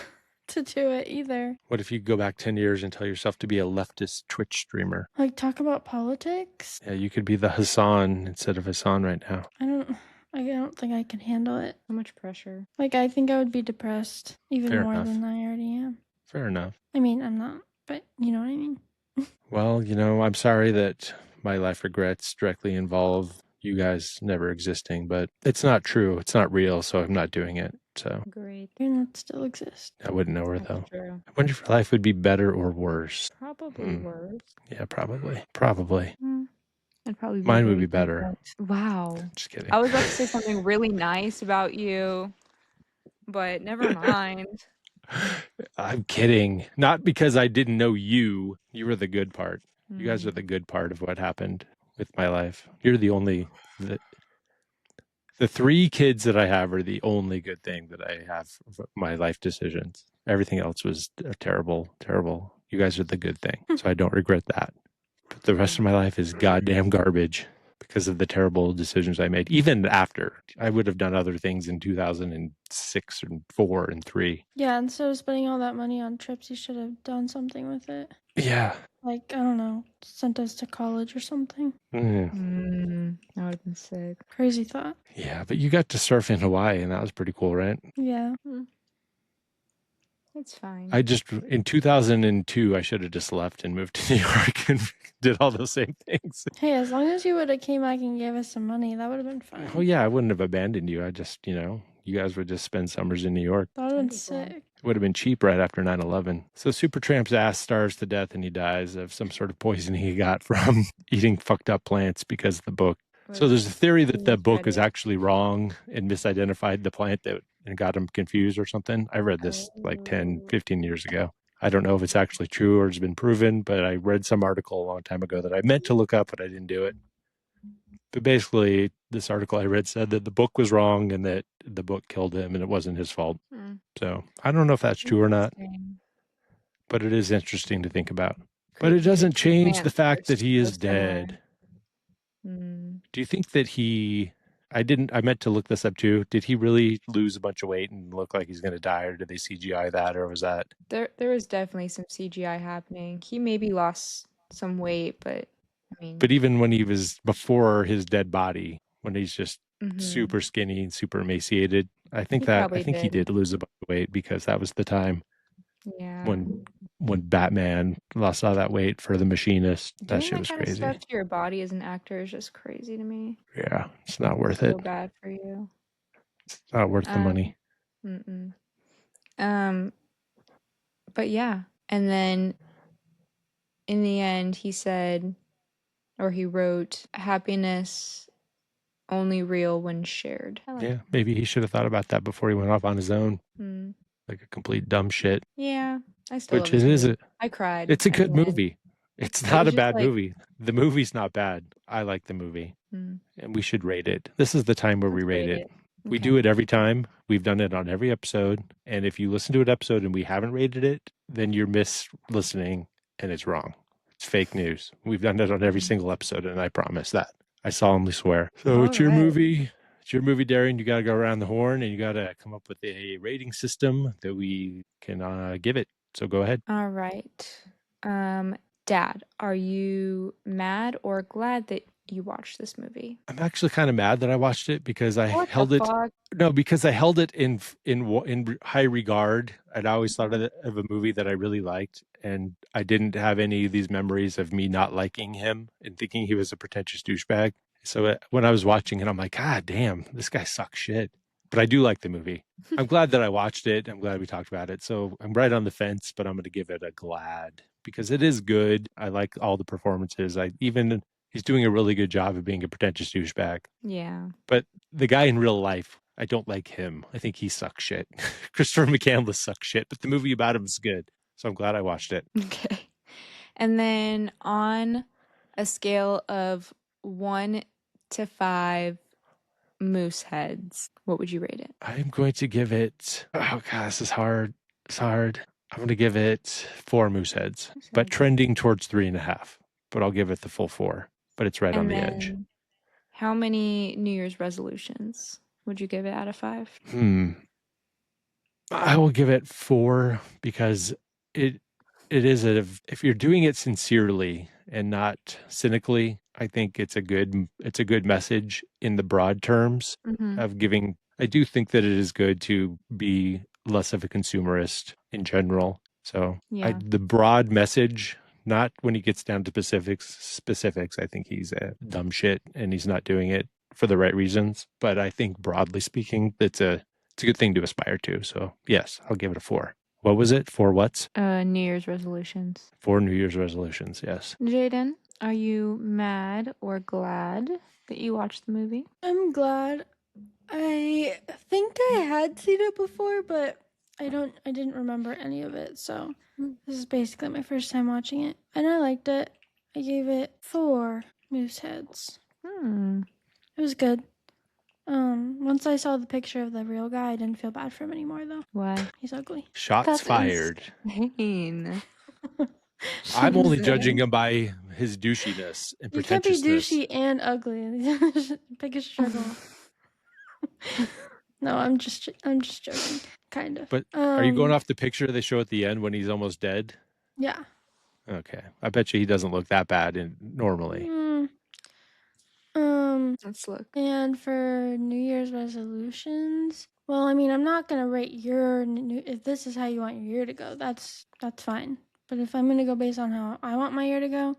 to do it either. What if you go back 10 years and tell yourself to be a leftist Twitch streamer? Like, talk about politics? Yeah, you could be the Hassan instead of Hassan right now. I don't think I can handle it. So much pressure. Like, I think I would be depressed even Fair more enough. than I already am. Fair enough. I mean, I'm not, but you know what I mean. Well, I'm sorry that my life regrets directly involve you guys never existing, but it's not true. It's not real, so I'm not doing it. So Great. You're not still exist. I wouldn't know her, though. True. I wonder if your life would be better or worse. Probably worse. Yeah, probably. Probably. I'd probably be Mine would very be better. different. Wow. Just kidding. I was about to say something really nice about you, but never mind. I'm kidding. Not because I didn't know you. You were the good part. You guys are the good part of what happened with my life. You're the only... The three kids that I have are the only good thing that I have of my life decisions. Everything else was terrible, terrible. You guys are the good thing. So I don't regret that. But the rest of my life is goddamn garbage because of the terrible decisions I made. Even after, I would have done other things in 2006 and 4 and 3. Yeah, instead of spending all that money on trips, you should have done something with it. Yeah. like, I don't know, sent us to college or something. That would have been sick. Crazy thought. Yeah, but you got to surf in Hawaii, and that was pretty cool, right? Yeah. It's fine. In 2002, I should have just left and moved to New York and did all those same things. Hey, as long as you would have came back and gave us some money, that would have been fine. Oh yeah, I wouldn't have abandoned you. I just, you guys would just spend summers in New York. That would have been That'd be fun. sick. It would have been cheap right after 9/11. So Supertramp's ass starves to death and he dies of some sort of poisoning he got from eating fucked up plants because of the book. So there's a theory that the book is actually wrong and misidentified the plant and got him confused or something. I read this like 10, 15 years ago. I don't know if it's actually true or it's been proven, but I read some article a long time ago that I meant to look up, but I didn't do it. But basically, this article I read said that the book was wrong and that the book killed him and it wasn't his fault. So I don't know if that's true or not, but it is interesting to think about. But it doesn't change the fact that he is dead. Do you think that I meant to look this up too. Did he really lose a bunch of weight and look like he's going to die, or did they CGI that, or was that? There was definitely some CGI happening. He maybe lost some weight, but I mean. But even when he was before his dead body, when he's just super skinny and super emaciated, I think he did lose a bunch of weight because that was the time when Batman lost all that weight for The Machinist. That shit was crazy. Stuff to your body as an actor is just crazy to me. Yeah, it's not worth it. So bad for you. It's not worth the money. But yeah, and then in the end, he said, or he wrote, "Happiness only real when shared." Yeah, maybe he should have thought about that before he went off on his own. Like a complete dumb shit. Yeah, I still. Which it is. I cried. It's a good movie. It's not a bad movie. The movie's not bad. I like the movie, and we should rate it. This is the time where we rate it. We do it every time. We've done it on every episode. And if you listen to an episode and we haven't rated it, then you're listening and it's wrong. It's fake news. We've done it on every single episode, and I promise that. I solemnly swear. So it's your movie. It's your movie, Darian. You got to go around the horn and you got to come up with a rating system that we can give it. So go ahead. All right. Dad, are you mad or glad that you watched this movie? I'm actually kind of mad that I watched it because I held it. No, because I held it in high regard. I'd always thought of a movie that I really liked, and I didn't have any of these memories of me not liking him and thinking he was a pretentious douchebag. So when I was watching it, I'm like, God damn, this guy sucks shit. But I do like the movie. I'm glad that I watched it. I'm glad we talked about it. So I'm right on the fence, but I'm going to give it a glad because it is good. I like all the performances. He's doing a really good job of being a pretentious douchebag. Yeah. But the guy in real life, I don't like him. I think he sucks shit. Christopher McCandless sucks shit, but the movie about him is good. So I'm glad I watched it. Okay. And then on a scale of 1 to 5 moose heads, what would you rate it? I'm going to give it, oh God, this is hard. It's hard. I'm going to give it 4 moose heads, but trending towards 3.5. But I'll give it the full 4. But it's right on the edge. How many New Year's resolutions would you give it out of 5? I will give it 4 because it is if you're doing it sincerely and not cynically, I think it's a good message in the broad terms of giving. I do think that it is good to be less of a consumerist in general. So the broad message. Not when he gets down to specifics, I think he's a dumb shit and he's not doing it for the right reasons. But I think broadly speaking, it's a good thing to aspire to. So yes, I'll give it a 4. What was it? 4 what's? New Year's resolutions. 4 New Year's resolutions, yes. Jaden, are you mad or glad that you watched the movie? I'm glad. I think I had seen it before, but I didn't remember any of it, so this is basically my first time watching it. And I liked it. I gave it 4 moose heads. It was good. Once I saw the picture of the real guy, I didn't feel bad for him anymore, though. Why? He's ugly. Shots fired. Insane. I'm only judging him by his douchiness and You can't be pretentiousness. douchey and ugly. Biggest struggle. No, I'm just joking, kind of. But are you going off the picture they show at the end when he's almost dead? Yeah. Okay. I bet you he doesn't look that bad normally. Let's look. And for New Year's resolutions, well, I mean, I'm not gonna rate your if this is how you want your year to go. That's fine. But if I'm gonna go based on how I want my year to go,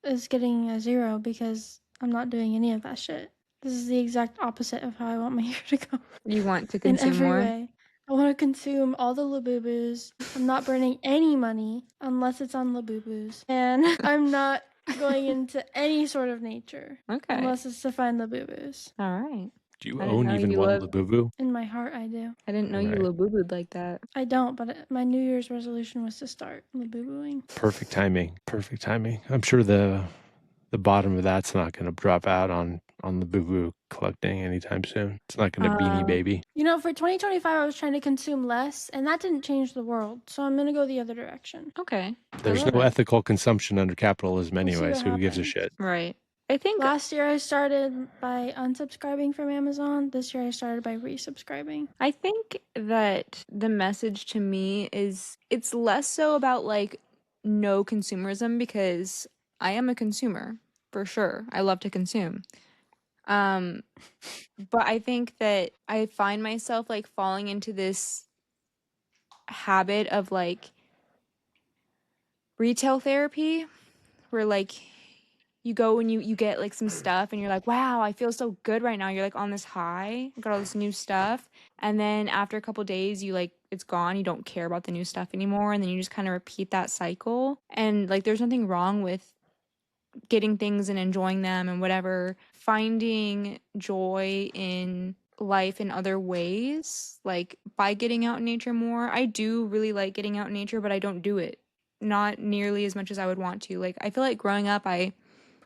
it's getting a 0 because I'm not doing any of that shit. This is the exact opposite of how I want my year to go. You want to In consume every more? way. I want to consume all the Labubus. I'm not burning any money unless it's on Labubus. And I'm not going into any sort of nature Okay. unless it's to find Labubus. All right. Do you I didn't own know even you one loved- Labubu? In my heart, I do. I didn't know you Right. Labubu'd like that. I don't, but my New Year's resolution was to start Labubuing. Perfect timing. Perfect timing. I'm sure the bottom of that's not going to drop out on the boo-boo collecting anytime soon. It's not going to Beanie Baby. You know, for 2025, I was trying to consume less, and that didn't change the world. So I'm going to go the other direction. Okay. There's love no it. ethical consumption under capitalism We'll see anyway, what so who gives a happens. shit? Right. I think Last year, I started by unsubscribing from Amazon. This year, I started by resubscribing. I think that the message to me is it's less so about like no consumerism because I am a consumer for sure. I love to consume. But I think that I find myself like falling into this habit of like retail therapy where like you go and you get like some stuff and you're like, wow, I feel so good right now. You're like on this high, got all this new stuff. And then after a couple days, you like, it's gone. You don't care about the new stuff anymore. And then you just kind of repeat that cycle. And like, there's nothing wrong with getting things and enjoying them and whatever. Finding joy in life in other ways, like by getting out in nature more. I do really like getting out in nature, but I don't do it. Not nearly as much as I would want to. Like, I feel like growing up, I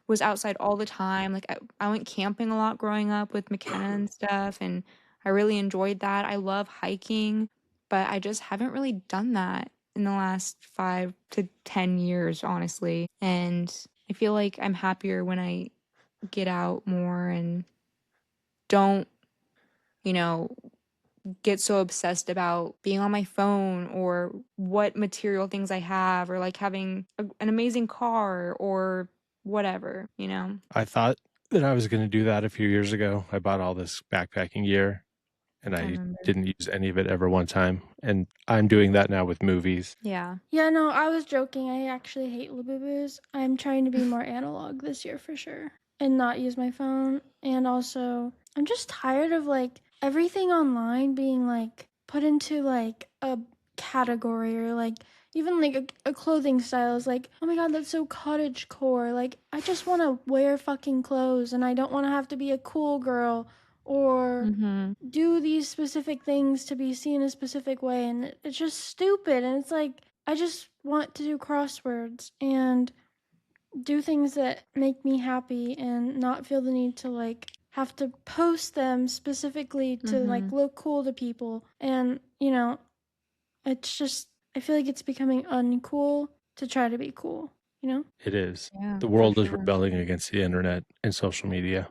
was outside all the time. Like I went camping a lot growing up with McKenna and stuff, and I really enjoyed that. I love hiking, but I just haven't really done that in the last 5 to 10 years, honestly. And I feel like I'm happier when I get out more and don't, you know, get so obsessed about being on my phone or what material things I have or like having an amazing car or whatever, you know? I thought that I was going to do that a few years ago. I bought all this backpacking gear and I remember. didn't use any of it ever one time. And I'm doing that now with movies. Yeah. Yeah, no, I was joking. I actually hate Labubus. I'm trying to be more analog this year for sure and not use my phone. And also, I'm just tired of like everything online being like put into like a category or like even like a clothing style is like, oh my god, that's so cottage core. Like, I just want to wear fucking clothes and I don't want to have to be a cool girl or do these specific things to be seen a specific way, and it's just stupid. And it's like, I just want to do crosswords and do things that make me happy and not feel the need to like have to post them specifically to like look cool to people. And you know, it's just, I feel like it's becoming uncool to try to be cool, you know? It is. Yeah, The world for is sure. rebelling against the internet and social media.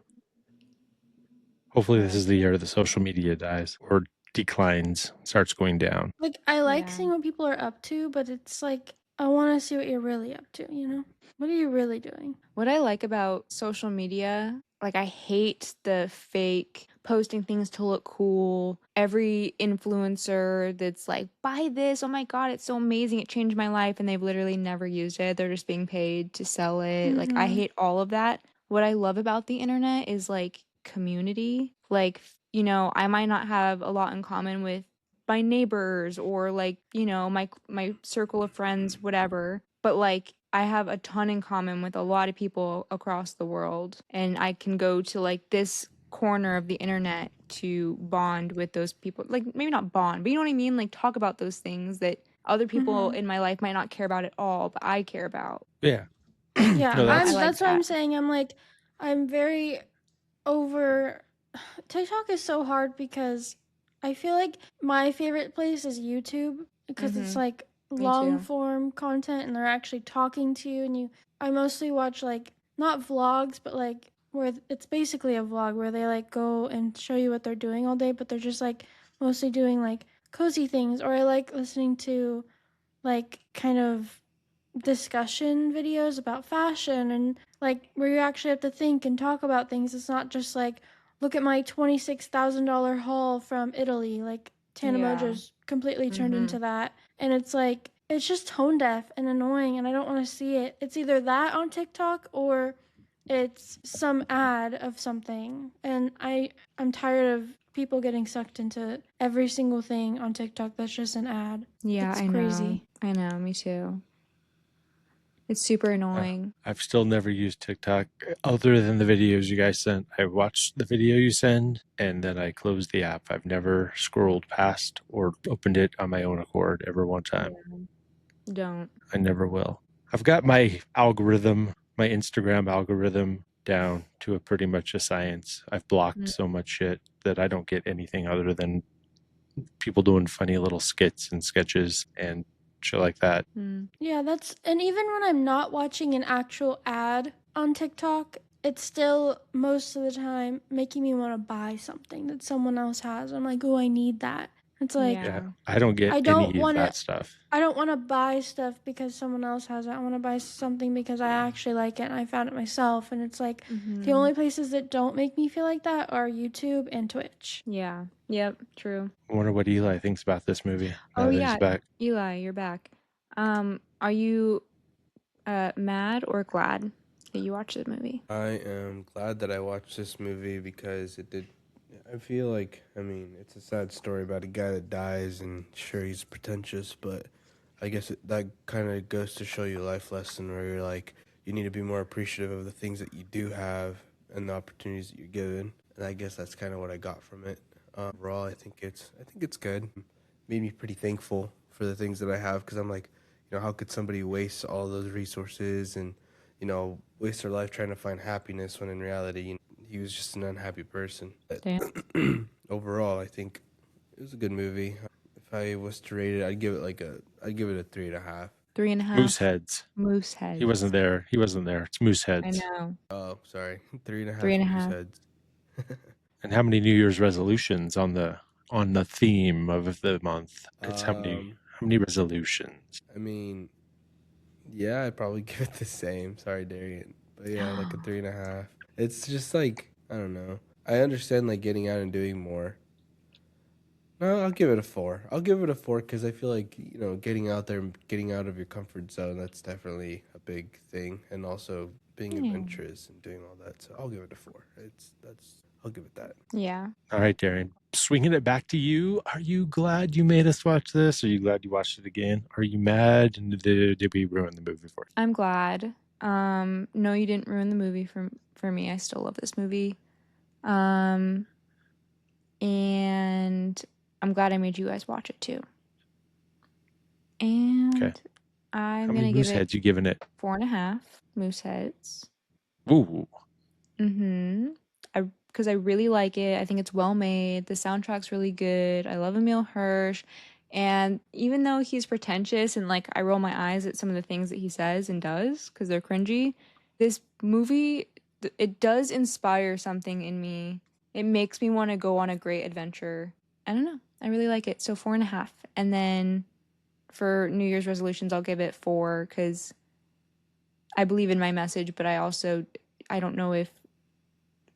Hopefully this is the year the social media dies or declines, starts going down. Like, I like Yeah. seeing what people are up to, but it's like, I want to see what you're really up to, you know? What are you really doing? What I like about social media, like I hate the fake posting things to look cool. Every influencer that's like, buy this, oh my god, it's so amazing, it changed my life, and they've literally never used it. They're just being paid to sell it. Like I hate all of that. What I love about the internet is like community. Like, you know, I might not have a lot in common with my neighbors or like, you know, my circle of friends, whatever. But like I have a ton in common with a lot of people across the world, and I can go to like this corner of the internet to bond with those people. Like maybe not bond, but you know what I mean? Like talk about those things that other people in my life might not care about at all, but I care about. Yeah. Yeah, No, I like that's what I'm that. saying. I'm like, I'm very over. TikTok is so hard because I feel like my favorite place is YouTube because it's like long too. form content and they're actually talking to you. And I mostly watch like not vlogs, but like where it's basically a vlog where they like go and show you what they're doing all day, but they're just like mostly doing like cozy things. Or I like listening to like kind of discussion videos about fashion and like where you actually have to think and talk about things. It's not just like, look at my $26,000 haul from Italy. Like Tana Yeah. Mojo's completely turned Mhm. into that. And it's like, it's just tone deaf and annoying and I don't want to see it. It's either that on TikTok or it's some ad of something. And I'm tired of people getting sucked into every single thing on TikTok that's just an ad. Yeah, It's I know. crazy. I know, me too. It's super annoying. I've still never used TikTok other than the videos you guys sent. I watched the video you send and then I closed the app. I've never scrolled past or opened it on my own accord ever one time. Don't. I never will. I've got my algorithm, my Instagram algorithm down to a pretty much a science. I've blocked so much shit that I don't get anything other than people doing funny little skits and sketches and shit like that. Yeah, and even when I'm not watching an actual ad on TikTok, it's still most of the time making me want to buy something that someone else has. I'm like, oh, I need that. It's like, Yeah, I don't get I don't any of want that to. stuff. I don't want to buy stuff because someone else has it. I want to buy something because I actually like it and I found it myself. And it's like the only places that don't make me feel like that are YouTube and Twitch. Yeah. Yep. True. I wonder what Eli thinks about this movie. Oh, Now that yeah. he's back. Eli, you're back. Are you mad or glad that you watched this movie? I am glad that I watched this movie because it did. I feel like, I mean, it's a sad story about a guy that dies, and sure, he's pretentious, but I guess that kind of goes to show you a life lesson where you're like, you need to be more appreciative of the things that you do have and the opportunities that you're given. And I guess that's kind of what I got from it. Overall, I think it's good. Made me pretty thankful for the things that I have because I'm like, how could somebody waste all those resources and waste their life trying to find happiness when in reality, he was just an unhappy person. But Damn. overall, I think it was a good movie. If I was to rate it, I'd give it a 3.5. 3.5. Mooseheads. Mooseheads. He wasn't there. It's Mooseheads. I know. Oh, sorry, 3.5 3.5. heads. And how many New Year's resolutions on the theme of the month? It's how many resolutions? I mean, yeah, I'd probably give it the same. Sorry, Darian, but yeah, like a 3.5. It's just like, I don't know. I understand like getting out and doing more. No, I'll give it a 4. I'll give it a 4 because I feel like getting out there, and getting out of your comfort zone. That's definitely a big thing, and also being adventurous and doing all that. So I'll give it a 4. I'll give it that. Yeah. All right, Darren. Swinging it back to you. Are you glad you made us watch this? Are you glad you watched it again? Are you mad? And did we ruin the movie for you? I'm glad. No, you didn't ruin the movie for me. I still love this movie. And I'm glad I made you guys watch it too. And Okay. I'm How gonna many give moose it heads you giving it? 4.5 moose heads. Ooh. Because I really like it. I think it's well made. The soundtrack's really good. I love Emil Hirsch. And even though he's pretentious and like I roll my eyes at some of the things that he says and does because they're cringy, this movie, it does inspire something in me. It makes me want to go on a great adventure. I don't know. I really like it. So 4.5. And then for New Year's resolutions, I'll give it 4 because I believe in my message, but I don't know if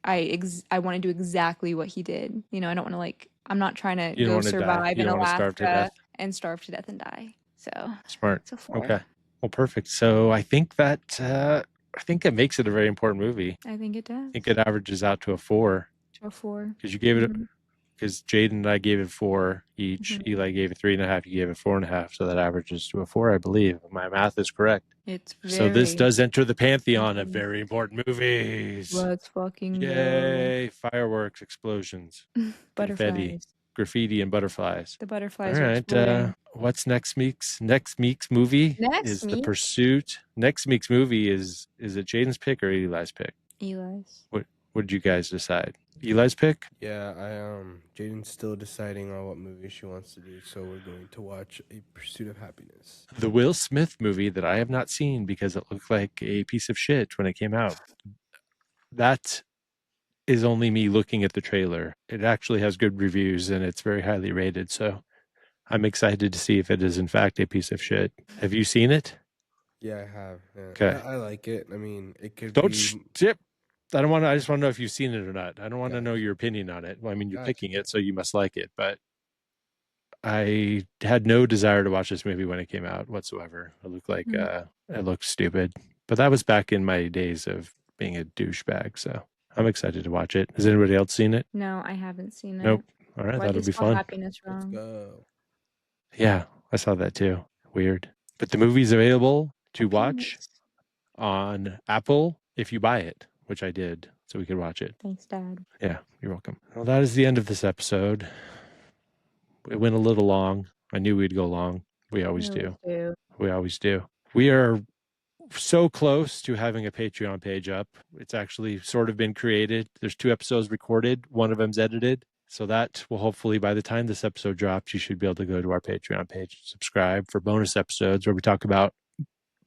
I want to do exactly what he did. I don't want to I'm not trying to You don't go want to die. survive You in don't want to starve to Alaska death. and starve to death and die. So Smart. so 4. Okay. Well, perfect. So I think that makes it a very important movie. I think it does. I think it averages out to a 4 To a 4. because you gave it because Jaden and I gave it 4 each. Eli gave it 3.5. You gave it 4.5. So that averages to a 4, I believe. My math is correct. It's very... So this does enter the pantheon of very important movies. Let's fucking Yay! Fireworks, explosions, butterflies. confetti, graffiti, and butterflies. The butterflies All are right. exploding. What's next week's movie? Next The week? Pursuit. Next week's movie is it Jaden's pick or Eli's pick? Eli's. What did you guys decide? Eli's pick? Yeah, Jaden's still deciding on what movie she wants to do, so we're going to watch A Pursuit of Happiness. The Will Smith movie that I have not seen because it looked like a piece of shit when it came out. That is only me looking at the trailer. It actually has good reviews and it's very highly rated, so I'm excited to see if it is in fact a piece of shit. Have you seen it? Yeah, I have. Yeah. Okay. I like it. I mean, it could Don't be. tip. I don't want to. I just want to know if you've seen it or not. I don't want to know Gotcha. your opinion on it. Well, I mean, you're Gotcha. picking it, so you must like it. But I had no desire to watch this movie when it came out whatsoever. It looked like it looked stupid. But that was back in my days of being a douchebag. So I'm excited to watch it. Has anybody else seen it? No, I haven't seen it. Nope. All right, Why that'll do you be spell fun. happiness Let's wrong? go. Yeah, I saw that too. Weird. But the movie's available to watch Happiness. on Apple if you buy it, which I did, so we could watch it. Thanks, Dad. Yeah, you're welcome. Well, that is the end of this episode. It went a little long. I knew we'd go long. We always do. We always do. We are so close to having a Patreon page up. It's actually sort of been created. There's 2 episodes recorded. One of them's edited. So that will hopefully, by the time this episode drops, you should be able to go to our Patreon page and subscribe for bonus episodes where we talk about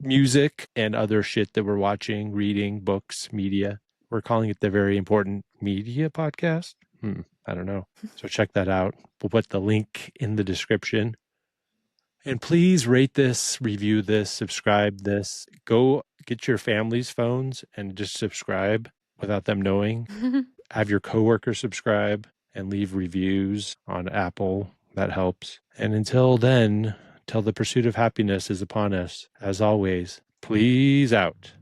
music and other shit that we're watching, reading, books, media. We're calling it the Very Important Media Podcast. I don't know. So check that out. We'll put the link in the description. And please rate this, review this, subscribe this. Go get your family's phones and just subscribe without them knowing. Have your coworkers subscribe and leave reviews on Apple. That helps. And until then, till the pursuit of happiness is upon us, as always, please out.